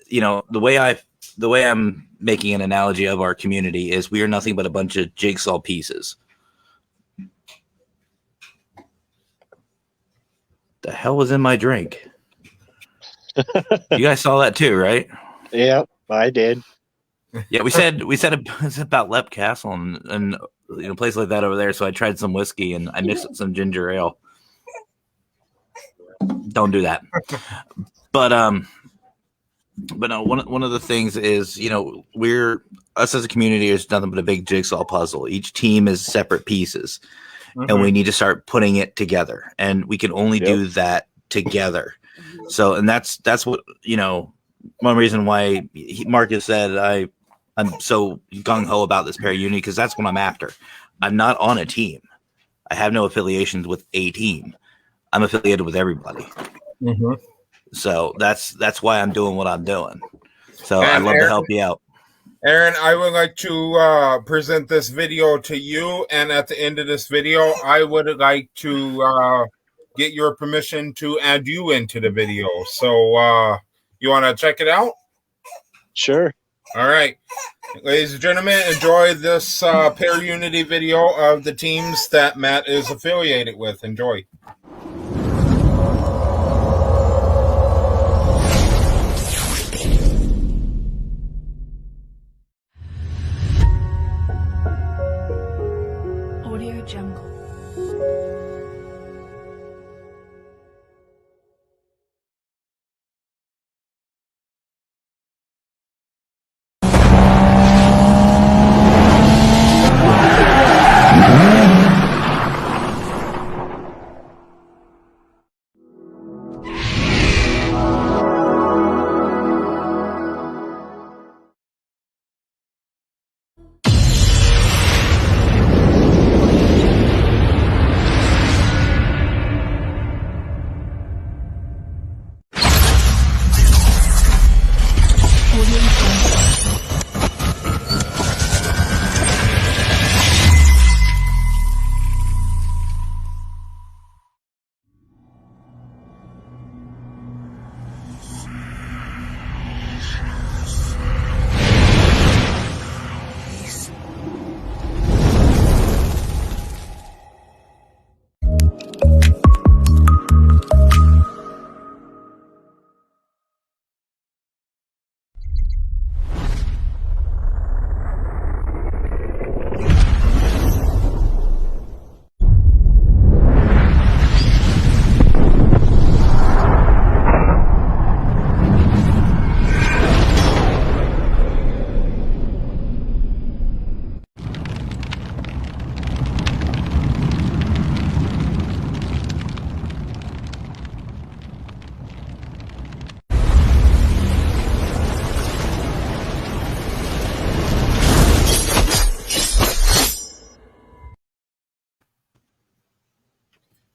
You know, the way I'm making an analogy of our community is we are nothing but a bunch of jigsaw pieces. The hell was in my drink? You guys saw that too, right? Yep, I did. Yeah, we said it's about Lep Castle and you know, a place like that over there. So I tried some whiskey and I mixed some ginger ale. Don't do that. But no, one of the things is, you know, us as a community is nothing but a big jigsaw puzzle. Each team is separate pieces, and we need to start putting it together. And we can only do that together. So, and that's what, you know, one reason why Marcus said I'm so gung ho about this pair unity, because that's what I'm after. I'm not on a team. I have no affiliations with a team. I'm affiliated with everybody. So that's why I'm doing what I'm doing. So I'd love to help you out. Aaron, I would like to present this video to you. And at the end of this video, I would like to get your permission to add you into the video. So you want to check it out? Sure. All right. Ladies and gentlemen, enjoy this pair unity video of the teams that Matt is affiliated with. Enjoy. Audio Jungle.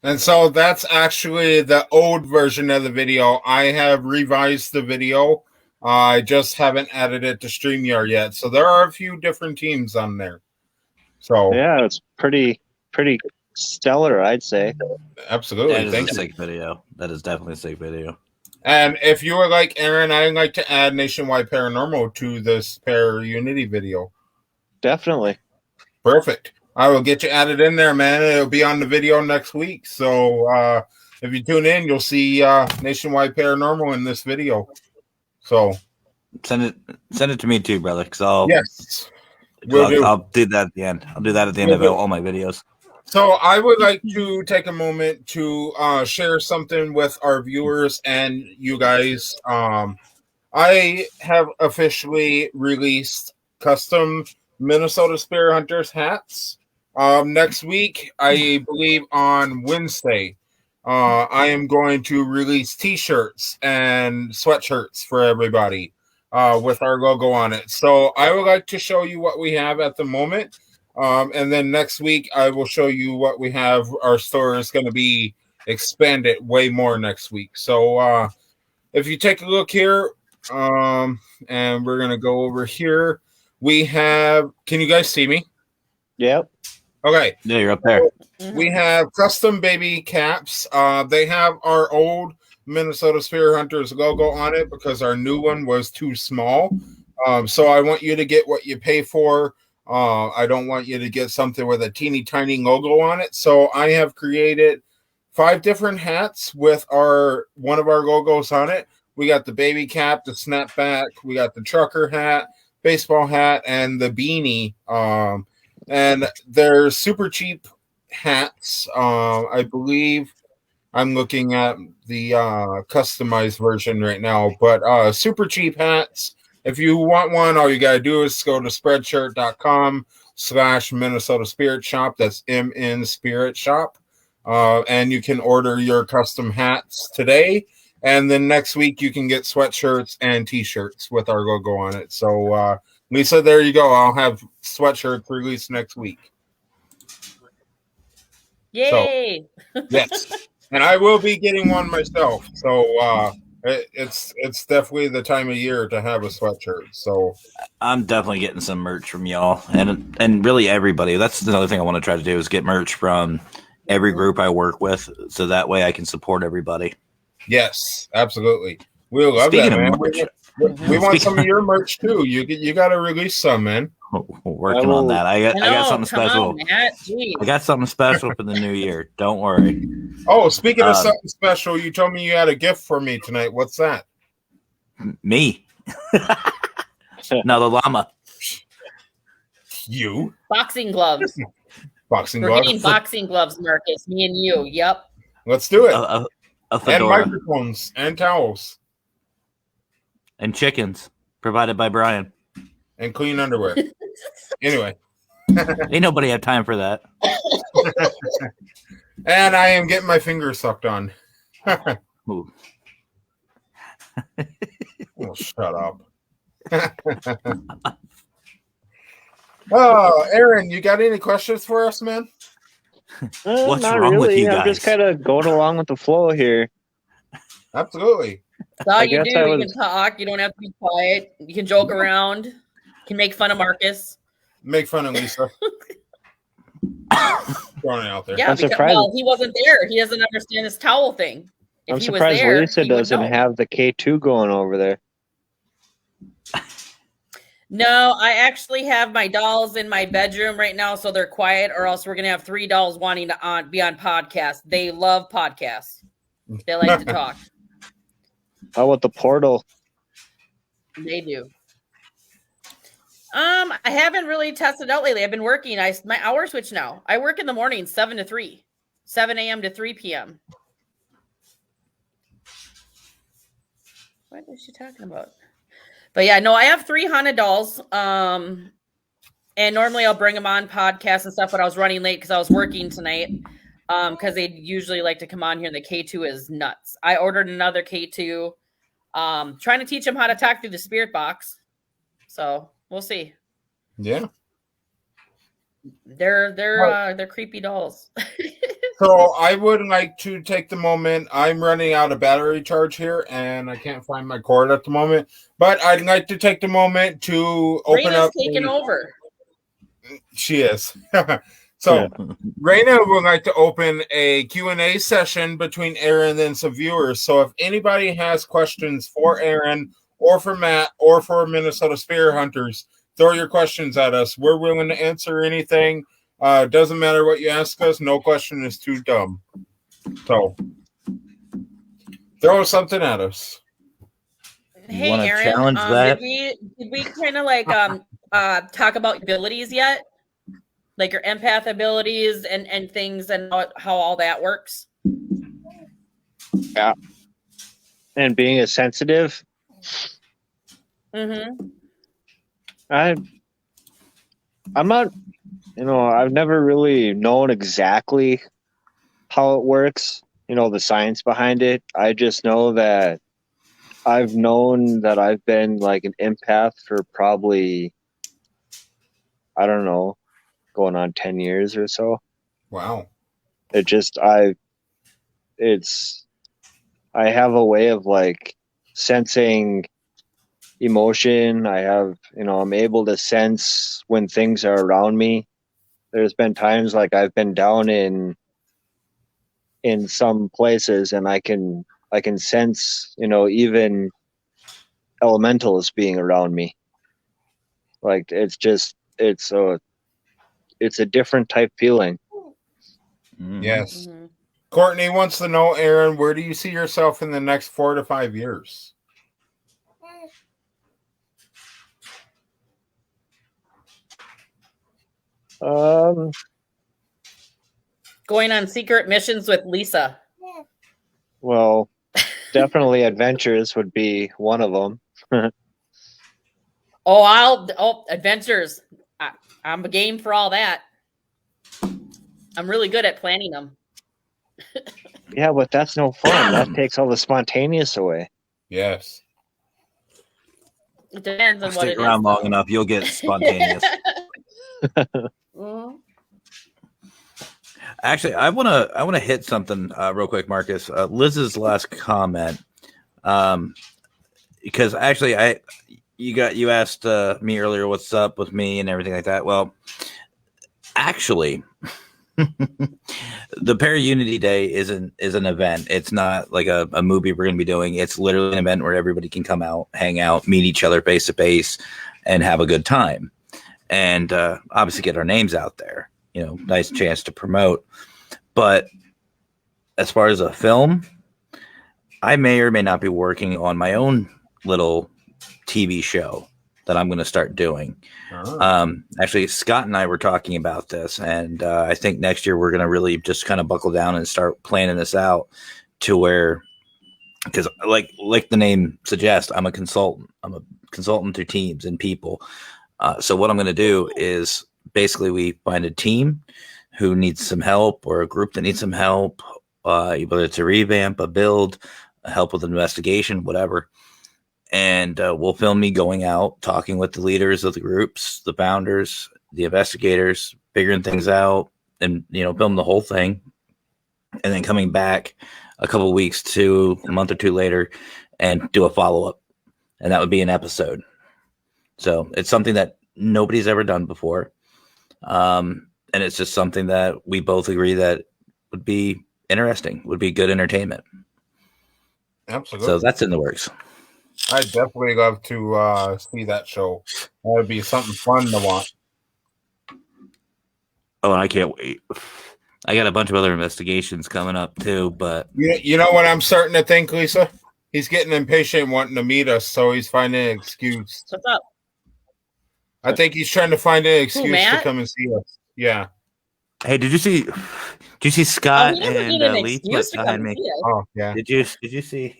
And so that's actually the old version of the video. I have revised the video. I just haven't added it to StreamYard yet. So there are a few different teams on there. So yeah, it's pretty stellar, I'd say. Absolutely. That is Thank a you. sick video. That is definitely a sick video. And if you are like Aaron, I'd like to add Nationwide Paranormal to this pair Unity video. Definitely. Perfect. I will get you added in there, man. It'll be on the video next week. So if you tune in, you'll see Nationwide Paranormal in this video. So send it to me too, brother. Because I'll do that at the end. I'll do that at the end of all my videos. So I would like to take a moment to share something with our viewers and you guys. I have officially released custom Minnesota Spirit Hunters hats. Next week, I believe on Wednesday, I am going to release t-shirts and sweatshirts for everybody with our logo on it. So I would like to show you what we have at the moment. And then next week, I will show you what we have. Our store is going to be expanded way more next week. So if you take a look here, and we're going to go over here. We have, can you guys see me? Yep. Okay. Yeah, you're up there. We have custom baby caps. They have our old Minnesota Spirit Hunters logo on it because our new one was too small. So I want you to get what you pay for. I don't want you to get something with a teeny tiny logo on it. So I have created 5 different hats with one of our logos on it. We got the baby cap, the snapback, we got the trucker hat, baseball hat, and the beanie. And they're super cheap hats. I believe I'm looking at the customized version right now, but super cheap hats. If you want one, all you got to do is go to spreadshirt.com/Minnesota Spirit Shop. That's MN Shop. And you can order your custom hats today. And then next week you can get sweatshirts and t-shirts with our logo on it. So, Lisa, there you go. I'll have sweatshirts released next week. Yay! So, yes. And I will be getting one myself. So it's definitely the time of year to have a sweatshirt. So I'm definitely getting some merch from y'all and really everybody. That's another thing I want to try to do is get merch from every group I work with, so that way I can support everybody. Yes, absolutely. We'll love Speaking that, man. of merch, We want some of your merch too. You got to release some, man. Working on that. I got something special. I got something special for the new year. Don't worry. Oh, speaking of something special, you told me you had a gift for me tonight. What's that? Me. No, the llama. You. Boxing gloves. Boxing We're gloves. getting boxing gloves, Marcus. Me and you. Yep. Let's do it. A and fedora. microphones and towels. And chickens provided by Brian. And clean underwear. Anyway. Ain't nobody have time for that. And I am getting my fingers sucked on. Ooh. Oh, shut up. Oh, Aaron, you got any questions for us, man? What's not wrong with really. you I'm just guys? kind of going along with the flow here. Absolutely. That's all I you guess do. I You was- can talk. You don't have to be quiet. You can joke around. You can make fun of Marcus. Make fun of Lisa. Throwing it out there. Yeah, I'm because surprised- well, he wasn't there. He doesn't understand this towel thing. If I'm he was surprised there, Lisa he would doesn't know. have the K2 going over there. No, I actually have my dolls in my bedroom right now, so they're quiet, or else we're gonna have 3 dolls wanting to be on podcasts. They love podcasts. They like to talk. How about the portal? They do. I haven't really tested out lately. I've been working. My hour switch now. I work in the morning, 7 to 3, 7 a.m. to 3 p.m. What is she talking about? But yeah, no, I have 3 haunted dolls. And normally I'll bring them on podcasts and stuff, but I was running late because I was working tonight. Because they usually like to come on here, and the K2 is nuts. I ordered another K2. Trying to teach them how to talk through the spirit box. So we'll see. Yeah. They're creepy dolls. So I would like to take the moment. I'm running out of battery charge here, and I can't find my cord at the moment. But I'd like to take the moment to open Raina's up. taking over. She is. So Raina would like to open a Q&A session between Aaron and some viewers. So if anybody has questions for Aaron or for Matt or for Minnesota Spirit Hunters, throw your questions at us. We're willing to answer anything. Doesn't matter what you ask us. No question is too dumb. So throw something at us. Hey, wanna Aaron, challenge that? did we kind of like talk about abilities yet? Like your empath abilities and things and how all that works? Yeah. And being a sensitive, Mm-hmm. I'm not, I've never really known exactly how it works, the science behind it. I just know that I've known that I've been like an empath for probably, I don't know, going on 10 years or so. Wow. I have a way of like sensing emotion. I'm able to sense when things are around me. there's been times like I've been down in some places, and I can sense, even elementals being around me. Like it's a different type feeling. Yes. Courtney wants to know, Aaron, where do you see yourself in the next 4 to 5 years? Um, Going on secret missions with Lisa. well, definitely adventures would be one of them. Adventures. I'm a game for all that. I'm really good at planning them. Yeah, but that's no fun. That takes all the spontaneous away. Yes. It depends on what it Stick around is, long though. enough, you'll get spontaneous. Actually, I wanna hit something real quick, Marcus. Liz's last comment, because actually, you asked me earlier what's up with me and everything like that. Well, actually, the Para-Unity Day is an event. It's not like a movie we're going to be doing. It's literally an event where everybody can come out, hang out, meet each other face to face, and have a good time. And obviously get our names out there. Nice chance to promote. But as far as a film, I may or may not be working on my own little TV show that I'm going to start doing. Actually, Scott and I were talking about this, and I think next year we're going to really just kind of buckle down and start planning this out to where, because like the name suggests, I'm a consultant. I'm a consultant through teams and people. So what I'm going to do is basically we find a team who needs some help or a group that needs some help, whether it's a revamp, a build, a help with an investigation, whatever. And we'll film me going out, talking with the leaders of the groups, the founders, the investigators, figuring things out, and film the whole thing, and then coming back a couple of weeks to a month or two later and do a follow-up, and that would be an episode. So it's something that nobody's ever done before, and it's just something that we both agree that would be interesting, would be good entertainment. Absolutely. So that's in the works. I'd definitely love to see that show. That would be something fun to watch. Oh, I can't wait. I got a bunch of other investigations coming up too, but You know what I'm starting to think, Lisa? He's getting impatient wanting to meet us, so he's finding an excuse. What's up? I think he's trying to find an excuse to Matt? come and see us. Yeah. hey, did you see Scott He never and needed an Lee excuse to behind come me? see us. Oh, yeah. Did you see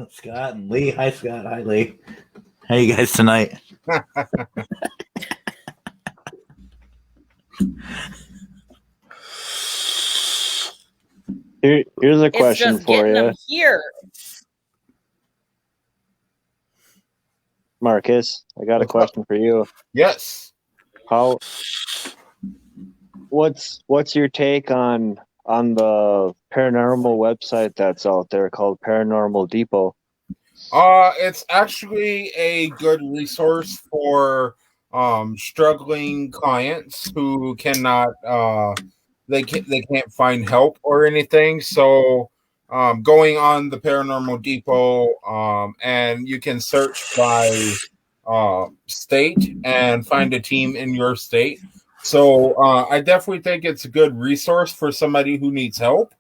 Scott and Lee? Hi, Scott. Hi, Lee. How you guys tonight? Here's a It's question just for getting you, them here. Marcus. I got a question for you. Yes. What's your take on the paranormal website that's out there called Paranormal Depot? It's actually a good resource for struggling clients who cannot they can't find help or anything. So going on the Paranormal Depot, and you can search by state and find a team in your state. So I definitely think it's a good resource for somebody who needs help.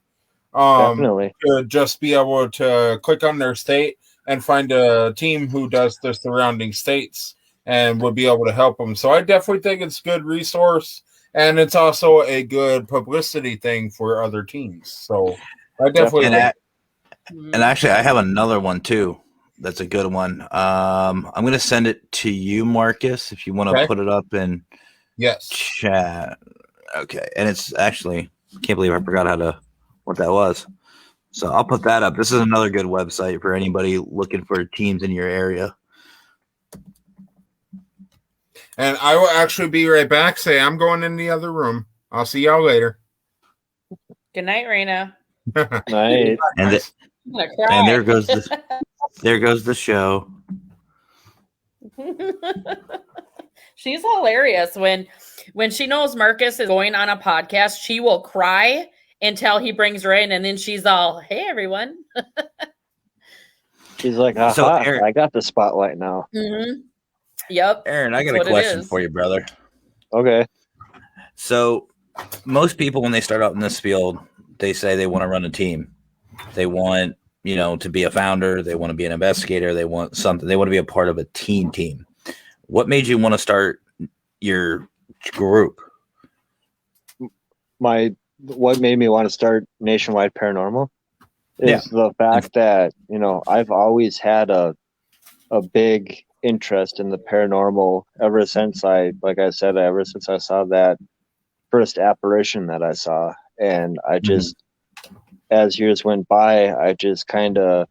Definitely. To just be able to click on their state and find a team who does the surrounding states and would be able to help them. So I definitely think it's a good resource, and it's also a good publicity thing for other teams. So I definitely and actually I have another one too. That's a good one. I'm going to send it to you, Marcus, if you want to put it up in chat. Okay. And it's actually, can't believe I forgot what that was. So I'll put that up. This is another good website for anybody looking for teams in your area. And I will actually be right back. Say I'm going in the other room. I'll see y'all later. Good night, Raina. Night. And there goes the show. She's hilarious. When she knows Marcus is going on a podcast, she will cry until he brings her in, and then she's all, "Hey, everyone." She's like, aha, So, Aaron, I got the spotlight now. Mm-hmm. Yep. Aaron, I got a question for you, brother. Okay. So most people, when they start out in this field, they say they want to run a team. They want, to be a founder. They want to be an investigator. They want something. They want to be a part of a team. What made you want to start your group? What made me want to start Nationwide Paranormal is the fact that, I've always had a big interest in the paranormal ever since I saw that first apparition that I saw. And I just, as years went by, I just kind of,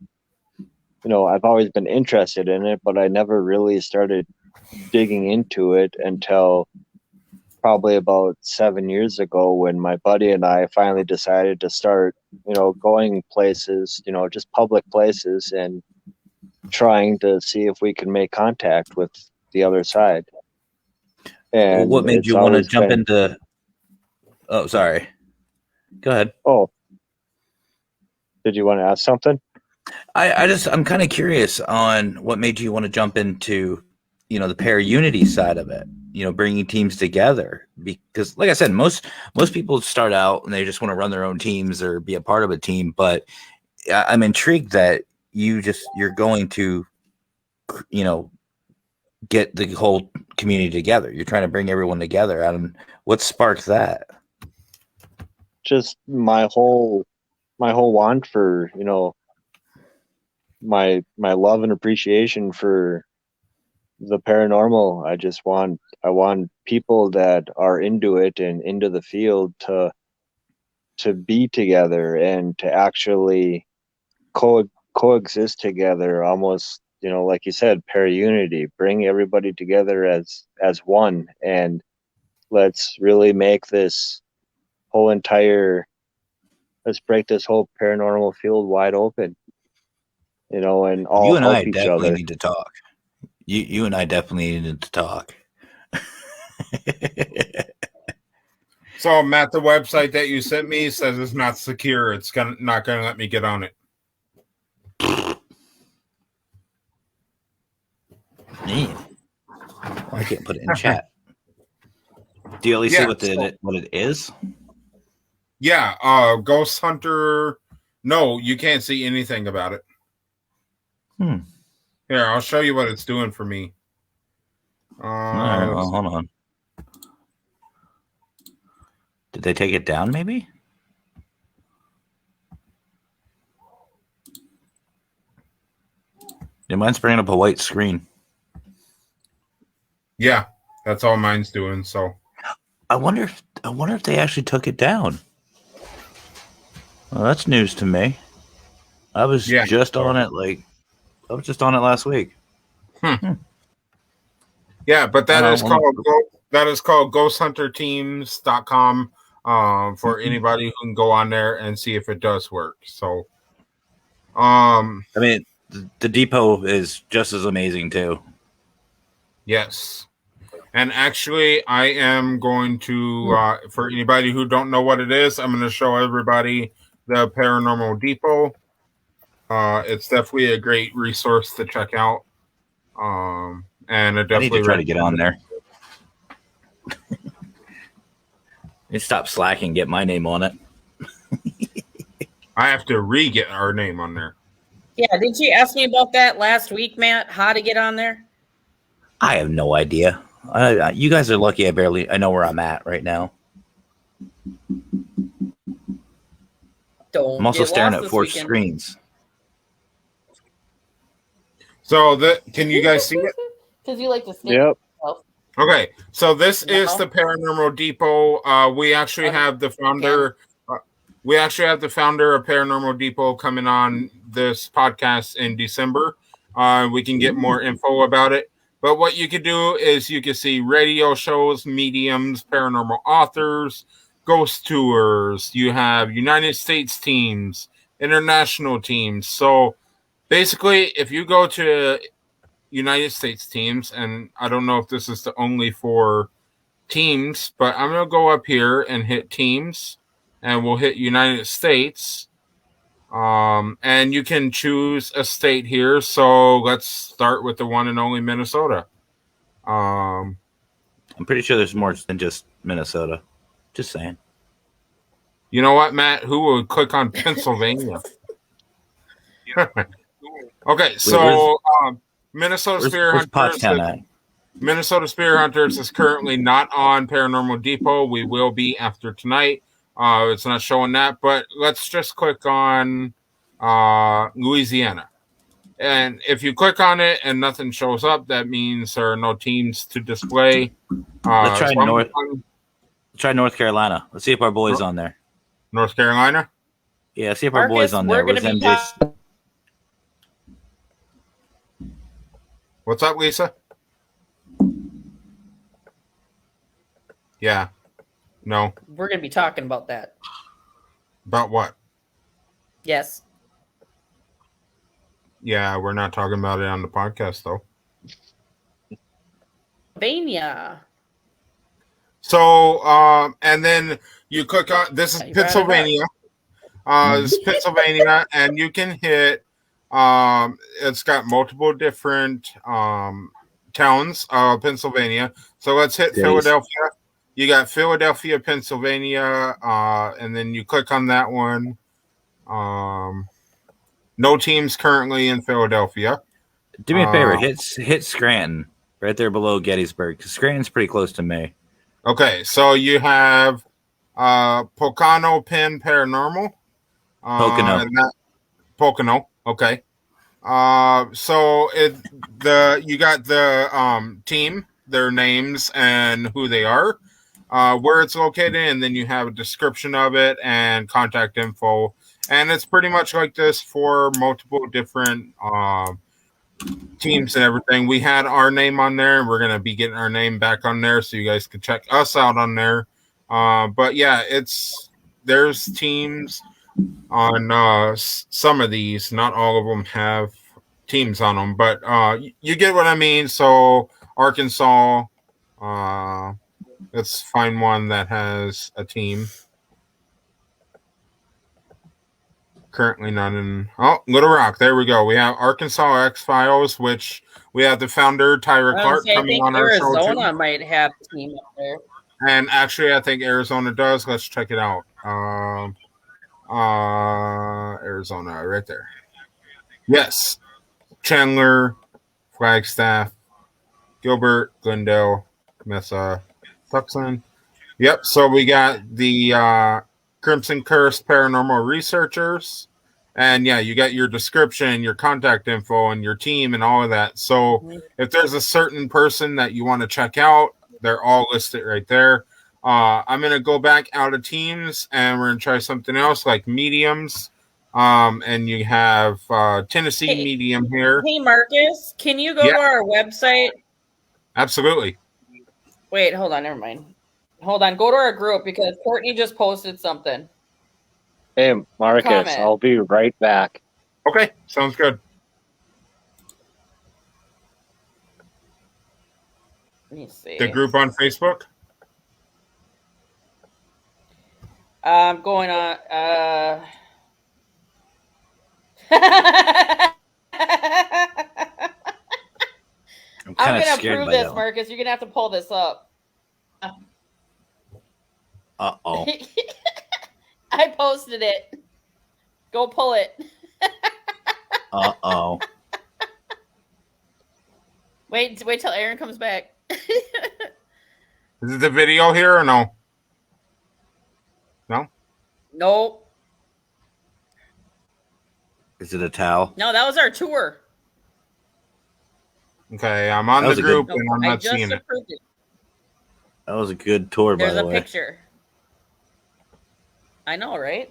I've always been interested in it, but I never really started digging into it until probably about 7 years ago, when my buddy and I finally decided to start, going places, just public places, and trying to see if we can make contact with the other side. And what made you want to jump into? Oh, sorry. Go ahead. Oh, did you want to ask something? I'm kind of curious on what made you want to jump into, the para-unity side of it, bringing teams together. Because like I said, most people start out and they just want to run their own teams or be a part of a team. But I'm intrigued that you're going to, get the whole community together. You're trying to bring everyone together. What sparked that? Just my whole want for, my love and appreciation for the paranormal. I want people that are into it and into the field to be together and to actually coexist together, almost, like you said, para-unity, bring everybody together as one, and let's really make this let's break this whole paranormal field wide open, and all you and help I each definitely other. need to talk. You and I definitely needed to talk. So, Matt, the website that you sent me says it's not secure. It's not going to let me get on it. Man, I can't put it in chat. Do you at least see what it is? Yeah, Ghost Hunter. No, you can't see anything about it. Here, I'll show you what it's doing for me. All right, well, hold on. Did they take it down, maybe? Yeah, mine's bringing up a white screen. Yeah, that's all mine's doing. So I wonder if they actually took it down. Well, that's news to me. I was just on it last week. Yeah, but that is called ghosthunterteams.com for anybody who can go on there and see if it does work. So I mean, the depot is just as amazing too. Yes. And actually, I am going to, for anybody who don't know what it is, I'm going to show everybody the Paranormal Depot. It's definitely a great resource to check out. And I need to try to get on there. You stop slacking, get my name on it. I have to get our name on there. Yeah, didn't you ask me about that last week, Matt? How to get on there? I have no idea. You guys are lucky. I know where I'm at right now. I'm also staring at 4 screens. So can you guys see it? Because you like to see Yep. yourself. Okay, so this is the Paranormal Depot. We actually have the founder. We actually have the founder of Paranormal Depot coming on this podcast in December. We can get more info about it. But what you could do is you can see radio shows, mediums, paranormal authors, ghost tours. You have United States teams, international teams. So basically, if you go to United States teams, and I don't know if this is the only for teams, but I'm going to go up here and hit teams, and we'll hit United States. And you can choose a state here. So let's start with the one and only Minnesota. I'm pretty sure there's more than just Minnesota. Just saying. You know what, Matt? Who would click on Pennsylvania? Okay, so Minnesota Spear Hunters. Minnesota Spear Hunters is currently not on Paranormal Depot. We will be after tonight. It's not showing that, but let's just click on Louisiana. And if you click on it and nothing shows up, that means there are no teams to display. Let's try North Carolina. Let's see if our boy's on there. North Carolina? Yeah, see if our boy's on there. Where's MJ's? What's up, Lisa? Yeah. No. We're going to be talking about that. About what? Yes. Yeah, we're not talking about it on the podcast, though. Pennsylvania. So, and then you click on, this is Pennsylvania. This is Pennsylvania, and you can hit, it's got multiple different towns of Pennsylvania. So let's hit Philadelphia. You got Philadelphia, Pennsylvania, and then you click on that one. No teams currently in Philadelphia. Do me a favor, hit Scranton right there below Gettysburg, because Scranton's pretty close to me. Okay, so you have Pocono Penn Paranormal. Pocono. Okay. So you got the team, their names, and who they are, where it's located, and then you have a description of it and contact info. And it's pretty much like this for multiple different teams and everything. We had our name on there, and we're going to be getting our name back on there so you guys can check us out on there. But yeah, there's teams on some of these. Not all of them have teams on them, but you get what I mean. So Arkansas, let's find one that has a team. Currently not in. Oh, Little Rock. There we go. We have Arkansas X-Files, which we have the founder, Tyra Clark, coming on our show. Arizona might have a team up there. And actually, I think Arizona does. Let's check it out. Arizona, right there. Yes. Chandler, Flagstaff, Gilbert, Glendale, Mesa, Tucson. Yep. So we got the Crimson Curse Paranormal Researchers. And yeah, you got your description, your contact info, and your team and all of that. So if there's a certain person that you want to check out, they're all listed right there. I'm going to go back out of teams, and we're going to try something else like mediums. And you have Tennessee medium here. Hey, Marcus, can you go to our website? Absolutely. Wait, hold on. Never mind. Hold on. Go to our group because Courtney just posted something. Hey, Marcus, I'll be right back. Okay, sounds good. Let me see. The group on Facebook? I'm going on. I'm going to prove this, Marcus. You're going to have to pull this up. Uh-oh. I posted it. Go pull it. Uh-oh. Wait till Aaron comes back. Is it the video here or no? No? Nope. Is it a towel? No, that was our tour. Okay, I'm on the group and I'm not seeing it. That was a good tour, by the way. There's a picture. I know, right?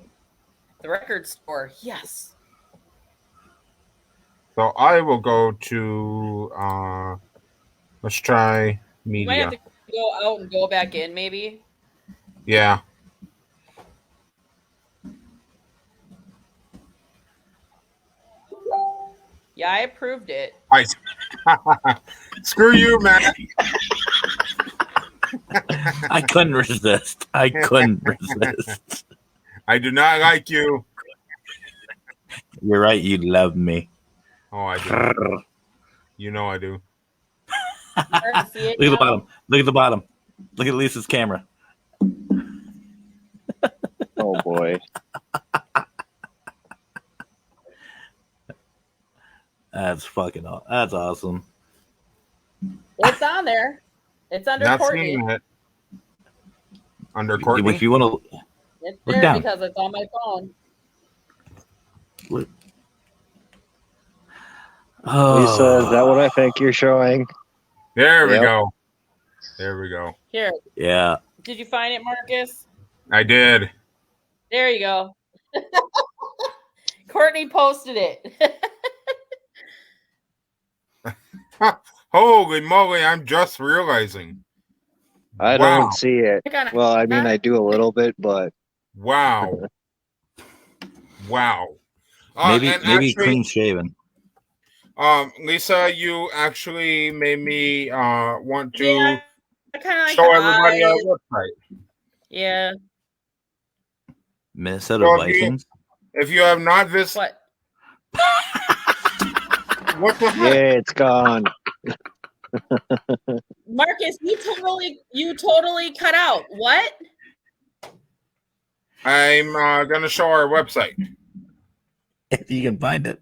The record store. Yes. So I will go to, let's try media. You might have to go out and go back in, maybe. Yeah. Yeah, I approved it. Screw you, Matt. I couldn't resist. I couldn't resist. I do not like you. You're right. You love me. Oh, I do. You know I do. See it Look at the now? bottom. Look at the bottom. Look at Lisa's camera. Oh boy. That's fucking. That's awesome. It's on there. It's under Not Courtney. seeing it. Under Courtney. If you want to It's Look there down. because it's on my phone. look. Lisa, is that what I think you're showing? There we Yep. go. There we go. Here, Yeah. did you find it, Marcus? I did. There you go. Courtney posted it. Holy moly, I'm just realizing. I Wow. don't see it. Well, I mean, I do a little bit, but Wow. Wow. Maybe and maybe actually, clean shaven. Lisa, you actually made me want to Yeah, I kind of like show the everybody our eyes. website. Yeah. Minnesota Well, Vikings. If you have not visited, What? what the yeah, heck? it's gone. Marcus, you totally cut out. What? I'm going to show our website. If you can find it.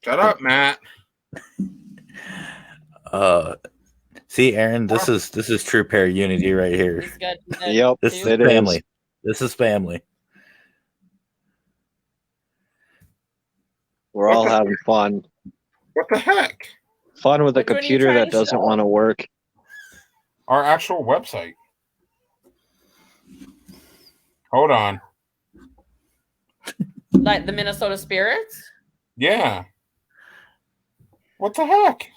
Shut up, Matt. See, Aaron, this is true pair unity right here. He's got Yep, This is it is. family. This is family. We're all having fun. What the heck? Fun with a Which one are you computer trying that to doesn't show? want to work. Our actual website. Hold on. like the Minnesota Spirits. Yeah. What the heck?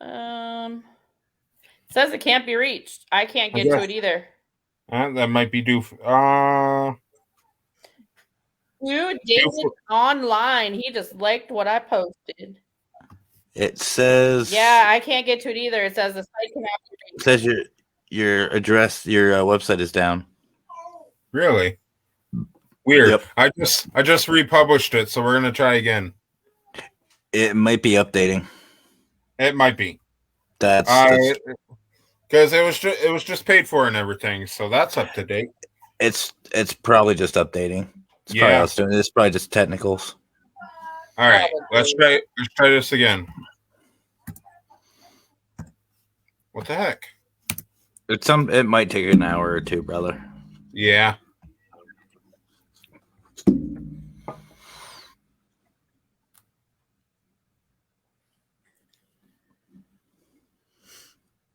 It says it can't be reached. I can't get to it either. That might be due. Dude, David online. He just liked what I posted. It says Yeah, I can't get to it either. It says the site cannot be it reached. says your address, your website is down. Really? Weird. Yep. I just republished it, so we're gonna try again. It might be updating. It might be. That's Because it was just paid for and everything, so that's up to date. it's probably just updating. It's probably Yeah. how it's doing. It's probably just technicals. All right, let's try this again. What the heck? It might take an hour or two, brother. Yeah.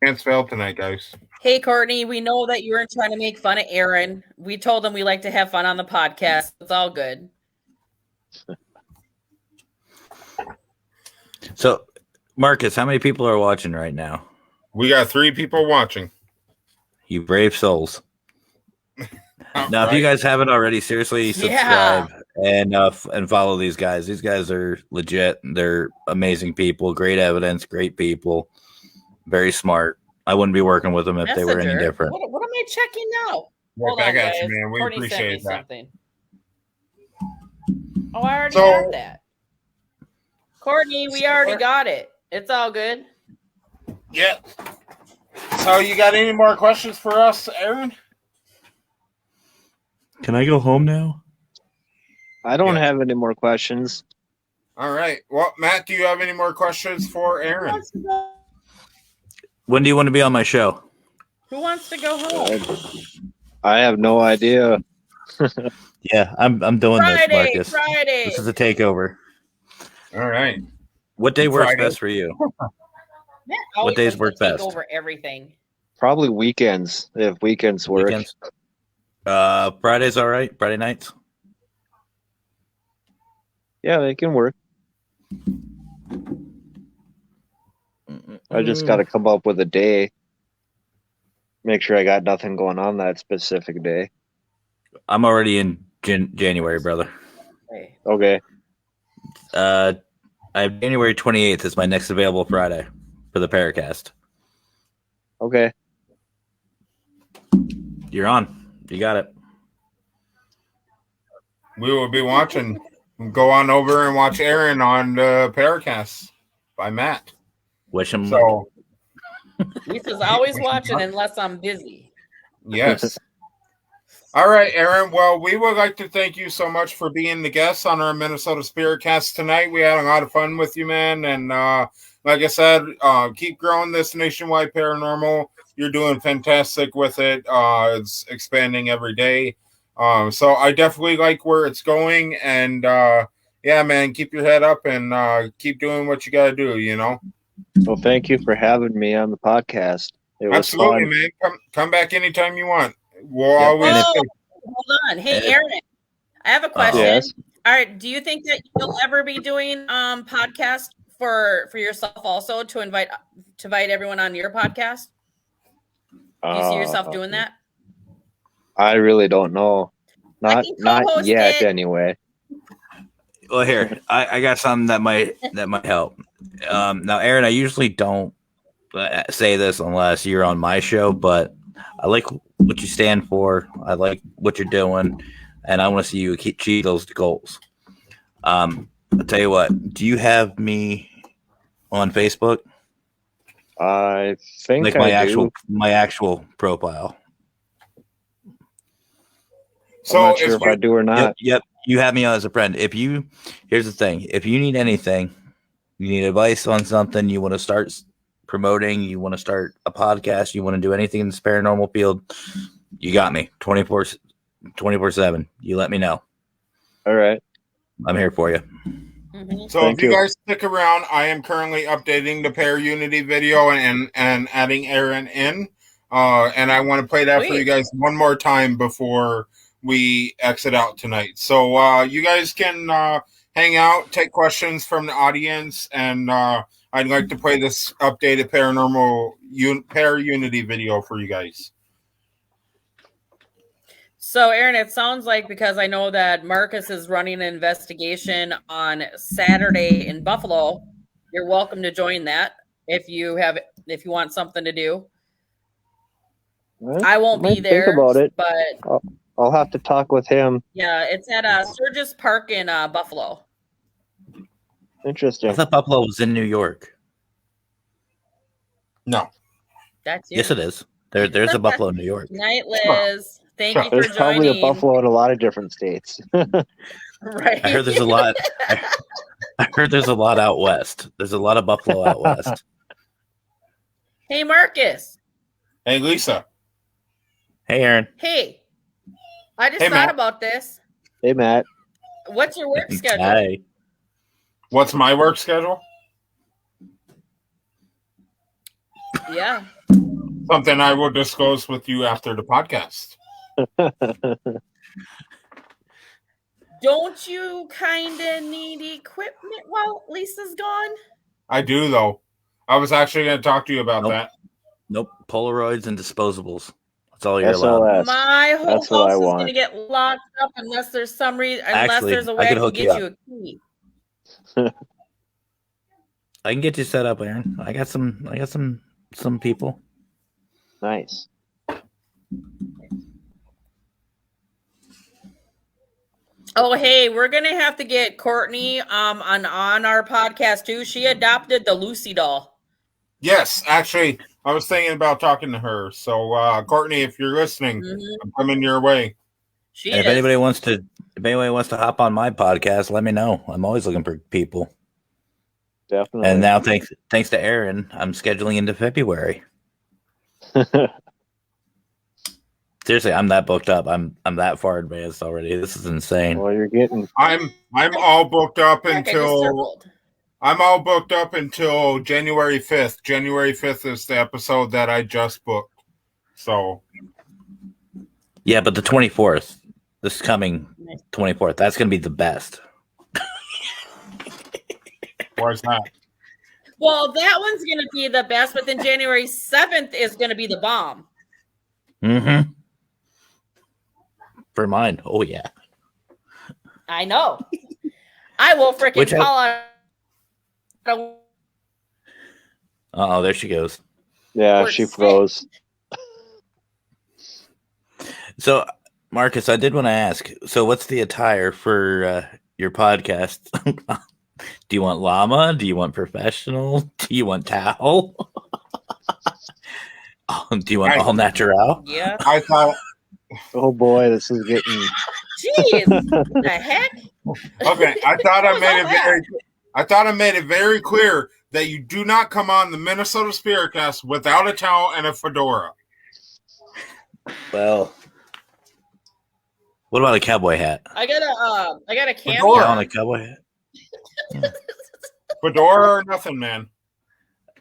Can't spell tonight, guys. Hey, Courtney, we know that you were trying to make fun of Aaron. We told him we like to have fun on the podcast. It's all good. So, Marcus, how many people are watching right now? We got 3 people watching. You brave souls. Now, if you guys haven't already, seriously subscribe and follow these guys. These guys are legit. They're amazing people, great evidence, great people, very smart. I wouldn't be working with them if they were any Messenger? different. What am I checking now? Right Hold back on, at you, guys. man. We Courtney sent me appreciate that. something. Oh, I already So- got that. Courtney, we already got it. It's all good. Yeah. So, you got any more questions for us, Aaron? Can I go home now? I don't have any more questions. All right. Well, Matt, do you have any more questions for Aaron? When do you want to be on my show? Who wants to go home? I have no idea. Yeah, I'm doing this, Friday, Marcus. Friday. This is a takeover. All right. What day works Friday. best for you? Matt What always days wants work to take best? over everything. Probably weekends, if weekends work. Weekends? Fridays, all right. Friday nights. Yeah, they can work. I just got to come up with a day. Make sure I got nothing going on that specific day. I'm already in January, brother. Okay. I have January 28th is my next available Friday for the Paracast. Okay. You're on. You got it. We will be watching. Go on over and watch Aaron on the Paracast by Matt. Wish him luck. So, Lisa's always watching unless I'm busy. yes. All right, Aaron. Well, we would like to thank you so much for being the guest on our Minnesota Spiritcast tonight. We had a lot of fun with you, man. And like I said, keep growing this Nationwide Paranormal. You're doing fantastic with it. It's expanding every day. So I definitely like where it's going. And yeah, man, keep your head up and keep doing what you got to do, you know? Well, thank you for having me on the podcast. It was Absolutely, fun. man. Come back anytime you want. We'll Yep. always. Oh, hold on. Hey, Aaron, I have a question. Yes. All right. Do you think that you'll ever be doing podcast for yourself also to invite everyone on your podcast? Do you see yourself doing that? I really don't know. Not co-host yet, it. anyway. Well, here I got something that might help. Now, Aaron, I usually don't say this unless you're on my show, but I like what you stand for. I like what you're doing, and I want to see you achieve those goals. I'll tell you what. Do you have me on Facebook? I think Like my actual profile. So I'm not sure if I do or not. Yep. You have me as a friend. Here's the thing. If you need anything, you need advice on something, you want to start promoting, you want to start a podcast, you want to do anything in this paranormal field, you got me 24/7. You let me know. All right. I'm here for you. Mm-hmm. So Thank if you you. guys stick around, I am currently updating the Pair Unity video and adding Aaron in. And I want to play that for you guys one more time before we exit out tonight. So you guys can hang out, take questions from the audience, and I'd like to play this updated paranormal Pair Unity video for you guys. So, Aaron, it sounds like, because I know that Marcus is running an investigation on Saturday in Buffalo, you're welcome to join that if you want something to do. Well, I won't be there, think about it, but I'll have to talk with him. yeah, it's at Sturgis Park in Buffalo. Interesting. I thought Buffalo was in New York. No. That's you. Yes, it is. There's a Buffalo in New York. Night, Liz. Thank you for There's probably joining. a Buffalo in a lot of different states. Right. I heard there's a lot. I heard there's a lot out west. There's a lot of Buffalo out west. Hey, Marcus. Hey, Lisa. Hey, Aaron. Hey, I just Hey, thought Matt. about this. Hey, Matt. What's your work schedule? Hey. What's my work schedule? Yeah. Something I will disclose with you after the podcast. Don't you kind of need equipment while Lisa's gone? I do, though. I was actually going to talk to you about that. Nope. Polaroids and disposables. That's all you're allowed. SOS. My whole That's what I house is want. going to get locked up unless there's some reason, unless Actually, there's a I way I could can hook you get up. you a key. I can get you set up, Aaron. I got some people. Nice. Oh, hey, we're gonna have to get Courtney on our podcast too. She adopted the Lucy doll. Yes, actually, I was thinking about talking to her. So, Courtney, if you're listening, I'm coming your way. She And is. if anybody wants to hop on my podcast, let me know. I'm always looking for people. Definitely. And now, thanks to Aaron, I'm scheduling into February. Seriously, I'm that booked up. I'm that far advanced already. This is insane. Well, you're getting. I'm all booked up Heck, I just until circled. January 5th. January 5th is the episode that I just booked. So, Yeah, but the 24th, this coming 24th, that's going to be the best. where's that? Well, that one's gonna be the best, but then January 7th is gonna be the bomb. Mm-hmm. For mine, oh yeah. I know. I will freaking call out. Oh, there she goes. Yeah, she froze. So, Marcus, I did want to ask. So, what's the attire for your podcast? Do you want llama? Do you want professional? Do you want towel? Do you want all natural? Yeah. I thought. Oh boy, this is getting. Jeez, what the heck? Okay, I thought I made it very clear that you do not come on the Minnesota Spiritcast without a towel and a fedora. Well, what about a cowboy hat? I got a You cameo. want a cowboy hat? Fedora or nothing, man.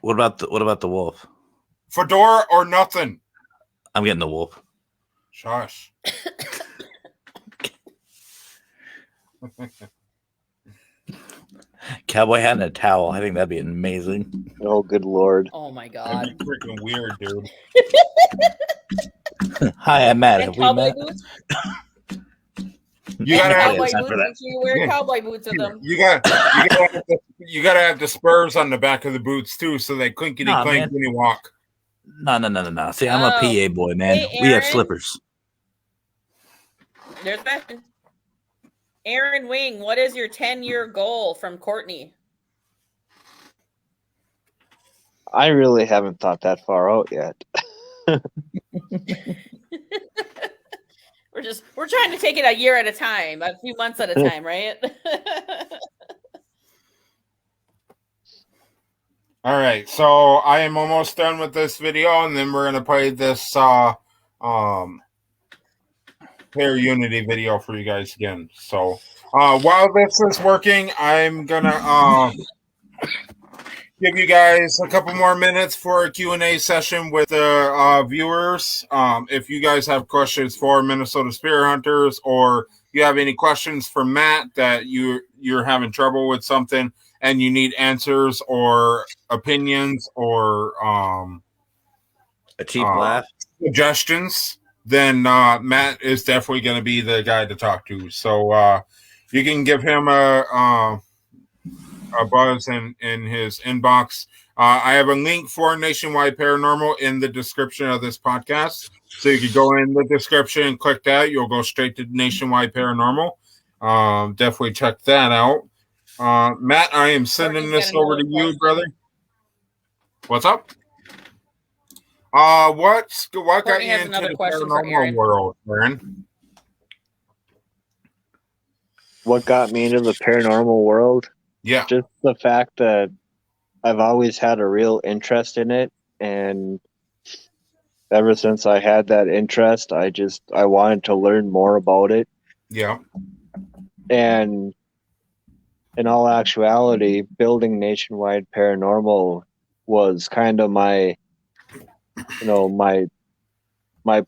What about the wolf? Fedora or nothing. I'm getting the wolf. Shush. Cowboy hat and a towel. I think that'd be amazing. Oh, good lord! Oh my That'd god. be freaking weird, dude. Hi, I'm Matt. And Have we cowboy met? boots. You gotta have Cowboy time boots. for that. Make sure you wear cowboy boots with them. you gotta have the spurs on the back of the boots too, so they clinkety Nah, clink man. when you walk. No. See, I'm a PA boy, man. Hey, We have Aaron. slippers. There's that. Aaron Wing, what is your 10-year goal from Courtney? I really haven't thought that far out yet. We're trying to take it a year at a time, a few months at a time, right? All right, so I am almost done with this video, and then we're gonna play this Player Unity video for you guys again. So while this is working, I'm gonna give you guys a couple more minutes for a Q&A session with the viewers. If you guys have questions for Minnesota Spirit Hunters, or you have any questions for Matt that you're having trouble with something and you need answers or opinions or A cheap laugh. suggestions, then Matt is definitely going to be the guy to talk to. So you can give him a buzz in his inbox. I have a link for Nationwide Paranormal in the description of this podcast. So you can go in the description and click that. You'll go straight to Nationwide Paranormal. Definitely check that out. Matt, I am sending this over to you, brother. What's up? What got you into the paranormal world, Aaron? What got me into the paranormal world? Yeah. Just the fact that I've always had a real interest in it, and ever since I had that interest, I wanted to learn more about it. Yeah. And in all actuality, building Nationwide Paranormal was kind of my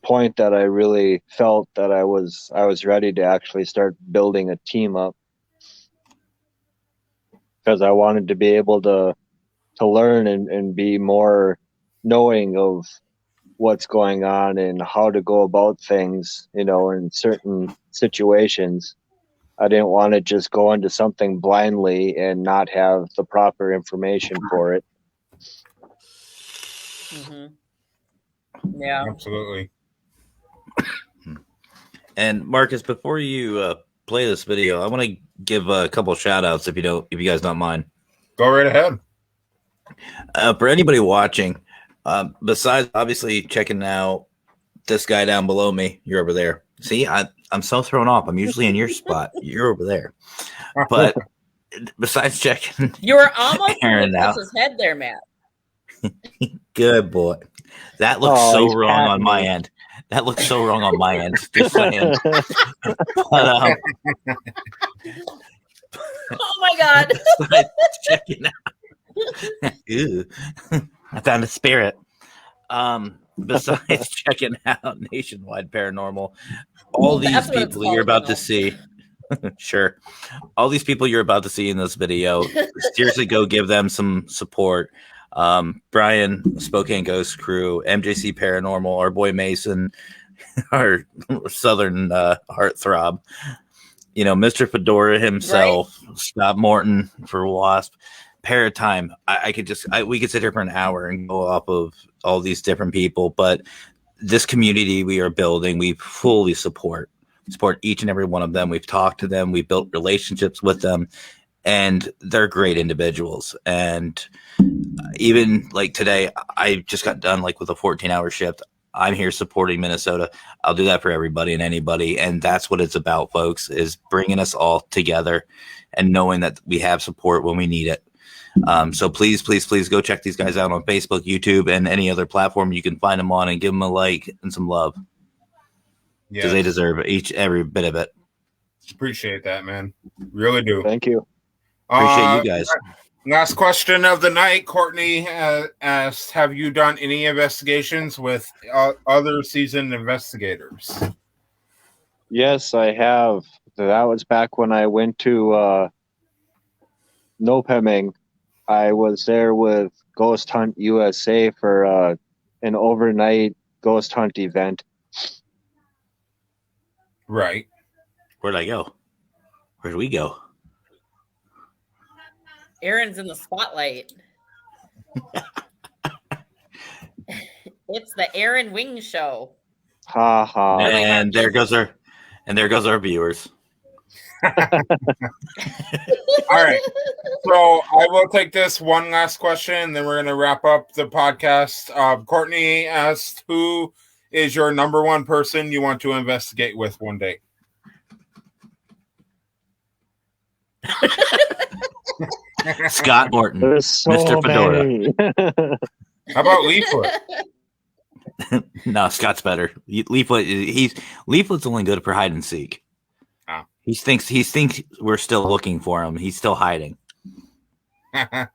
point that I really felt that I was ready to actually start building a team up, because I wanted to be able to learn and be more knowing of what's going on and how to go about things, in certain situations. I didn't want to just go into something blindly and not have the proper information for it. Mm-hmm. Yeah, absolutely. And Marcus, before you play this video, I want to give a couple shout outs if you guys don't mind. Go right ahead. For anybody watching, besides obviously checking out this guy down below me, you're over there. See, I'm so thrown off. I'm usually in your spot. You're over there. But besides checking, you were almost Aaron in his head there, Matt. Good boy. That looks so wrong on my end. That looks so wrong on my end. Just saying. But, oh my god! Checking out. Ew. I found a spirit. Besides checking out Nationwide Paranormal, all these people you're about to see. Sure. All these people you're about to see in this video, seriously go give them some support. Brian, Spokane Ghost Crew, MJC Paranormal, our boy Mason, our Southern heartthrob. Mr. Fedora himself, Scott Morton for Wasp, Paratime. We could sit here for an hour and go off of all these different people, but this community we are building, we fully support each and every one of them. We've talked to them, we've built relationships with them, and they're great individuals. And even like today, I just got done like with a 14-hour shift. I'm here supporting Minnesota. I'll do that for everybody and anybody. And that's what it's about, folks, is bringing us all together and knowing that we have support when we need it. So please go check these guys out on Facebook, YouTube, and any other platform you can find them on, and give them a like and some love. Because they deserve every bit of it. Appreciate that, man. Really do. Thank you. Appreciate you guys. Last question of the night. Courtney asked, have you done any investigations with other seasoned investigators? Yes, I have. That was back when I went to Nopeming. I was there with Ghost Hunt USA for an overnight ghost hunt event. Right. Where'd I go? Where'd we go? Aaron's in the spotlight. It's the Aaron Wing show. Ha ha. And there goes our viewers. All right. So I will take this one last question, and then we're going to wrap up the podcast. Courtney asked, who is your number one person you want to investigate with one day? Scott Morton, So Mr. Fedora. How about Leaflet? No, Scott's better. Leaflet's only good for hide and seek. Oh. He thinks we're still looking for him. He's still hiding. I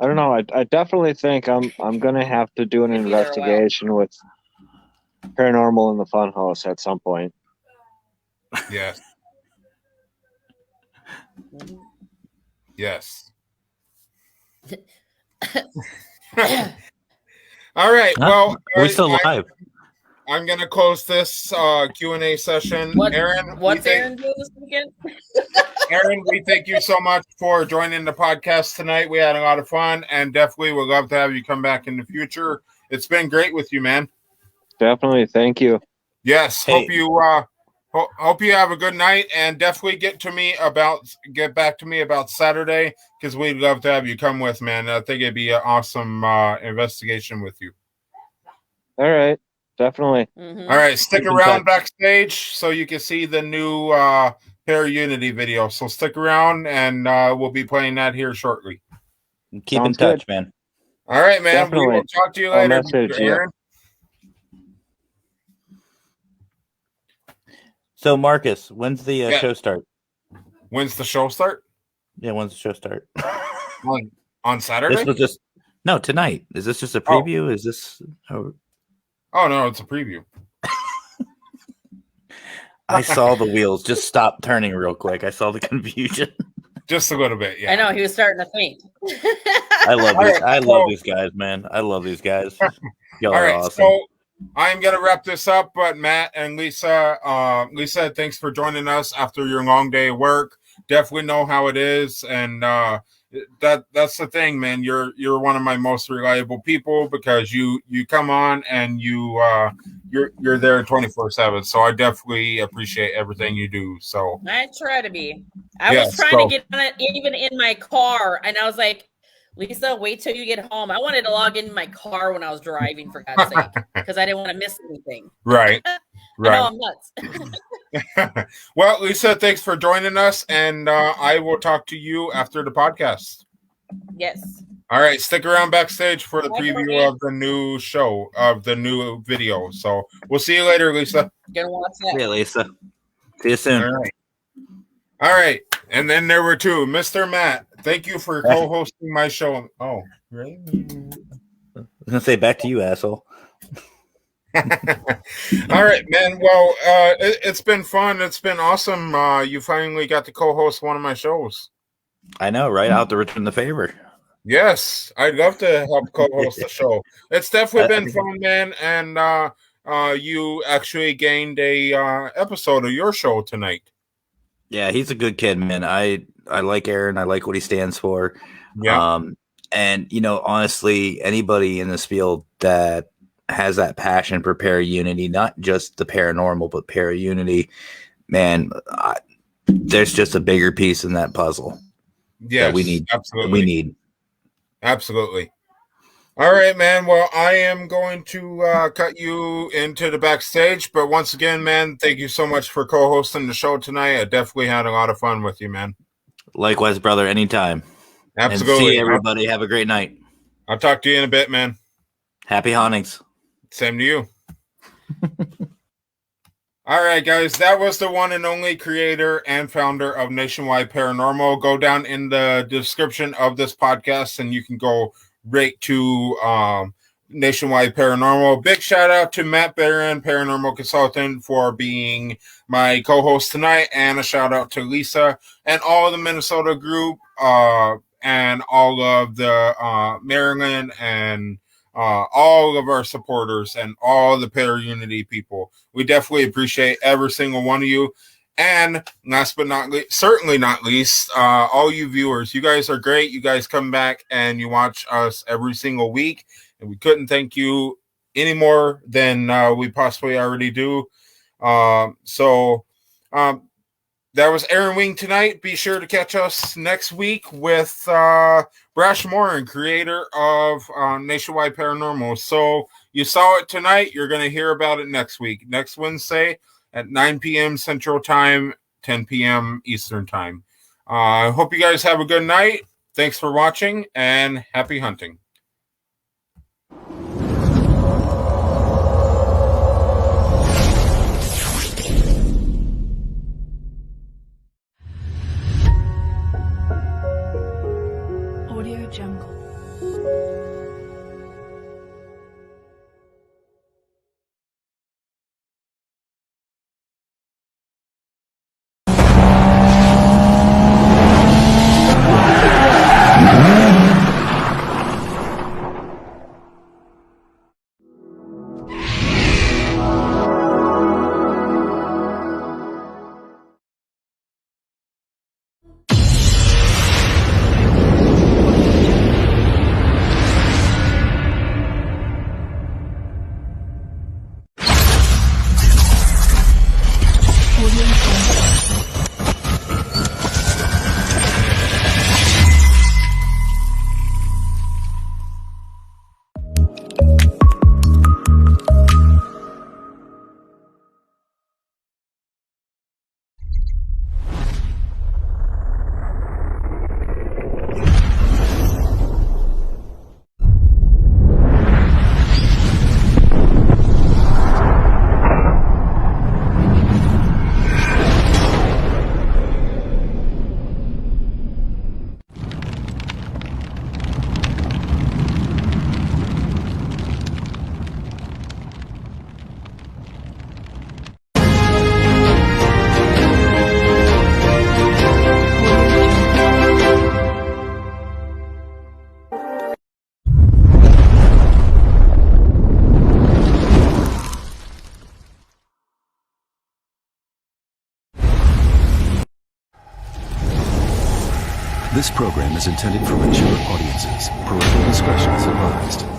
don't know. I definitely think I'm gonna have to do an investigation with Paranormal in the Funhouse at some point. Yes. Yes. All right. Well, we're still live. I'm going to close this Q&A session. Aaron, what's Aaron doing this weekend? Aaron, we thank you so much for joining the podcast tonight. We had a lot of fun, and definitely would love to have you come back in the future. It's been great with you, man. Definitely. Thank you. Yes. Hey. Hope you have a good night, and definitely get back to me about Saturday, because we'd love to have you come with, man. I think it'd be an awesome investigation with you. All right. Definitely. Mm-hmm. All right. Stick around backstage so you can see the new Pair Unity video. So stick around, and we'll be playing that here shortly. Keep Sounds in touch, good. man. All right, man. Definitely. We will talk to you I'll later. message you. Aaron. So, Marcus, when's the show start? When's the show start? Yeah, when's the show start? On Saturday? This was just tonight. Is this just a preview? Is this? Oh no, it's a preview. I saw the wheels just stop turning real quick. I saw the confusion. Just a little bit, yeah. I know he was starting to faint. I love these guys, man. I love these guys. Y'all are awesome. So I'm gonna wrap this up, but Matt and Lisa, thanks for joining us after your long day of work. Definitely know how it is, and that's the thing, man. You're one of my most reliable people, because you come on and you're there 24/7. So I definitely appreciate everything you do. So I try to be. I was trying to get on it even in my car, and I was like, Lisa, wait till you get home. I wanted to log in my car when I was driving, for God's sake, because I didn't want to miss anything. Right. I know I'm nuts. Well, Lisa, thanks for joining us, and I will talk to you after the podcast. Yes. All right, stick around backstage for the preview of the new show, of the new video. So we'll see you later, Lisa. Gonna watch that. See you, Lisa. See you soon. All right. And then there were two. Mr. Matt, thank you for co-hosting my show. Oh, really? I was gonna say back to you, asshole. All right, man. Well, it's been fun. It's been awesome. You finally got to co-host one of my shows. I know, right? I'll have to return the favor. Yes, I'd love to help co-host the show. It's definitely been fun, man. And you actually gained a episode of your show tonight. Yeah, he's a good kid, man. I like Aaron. I like what he stands for. Yeah. And honestly, anybody in this field that has that passion for para-unity, not just the paranormal, but para-unity, man, there's just a bigger piece in that puzzle. Yes, that we need. Absolutely. We need. Absolutely. All right, man. Well, I am going to cut you into the backstage. But once again, man, thank you so much for co-hosting the show tonight. I definitely had a lot of fun with you, man. Likewise, brother. Anytime. Absolutely. And see everybody. Have a great night. I'll talk to you in a bit, man. Happy hauntings. Same to you. All right, guys. That was the one and only creator and founder of Nationwide Paranormal. Go down in the description of this podcast and you can go right to Nationwide Paranormal. Big shout out to Matt Barron, Paranormal Consultant, for being my co-host tonight, and a shout out to Lisa and all of the Minnesota group and all of the Maryland and all of our supporters and all the Para-Unity people. We definitely appreciate every single one of you. And last but not least, certainly not least, all you viewers, you guys are great. You guys come back and you watch us every single week. And we couldn't thank you any more than we possibly already do. That was Aaron Wing tonight. Be sure to catch us next week with Brash Morin, creator of Nationwide Paranormal. So you saw it tonight. You're going to hear about it next week. Next Wednesday at 9 p.m. Central Time, 10 p.m. Eastern Time. I hope you guys have a good night. Thanks for watching, and happy hunting. Audio Jungle. This program is intended for mature audiences. Parental discretion is advised.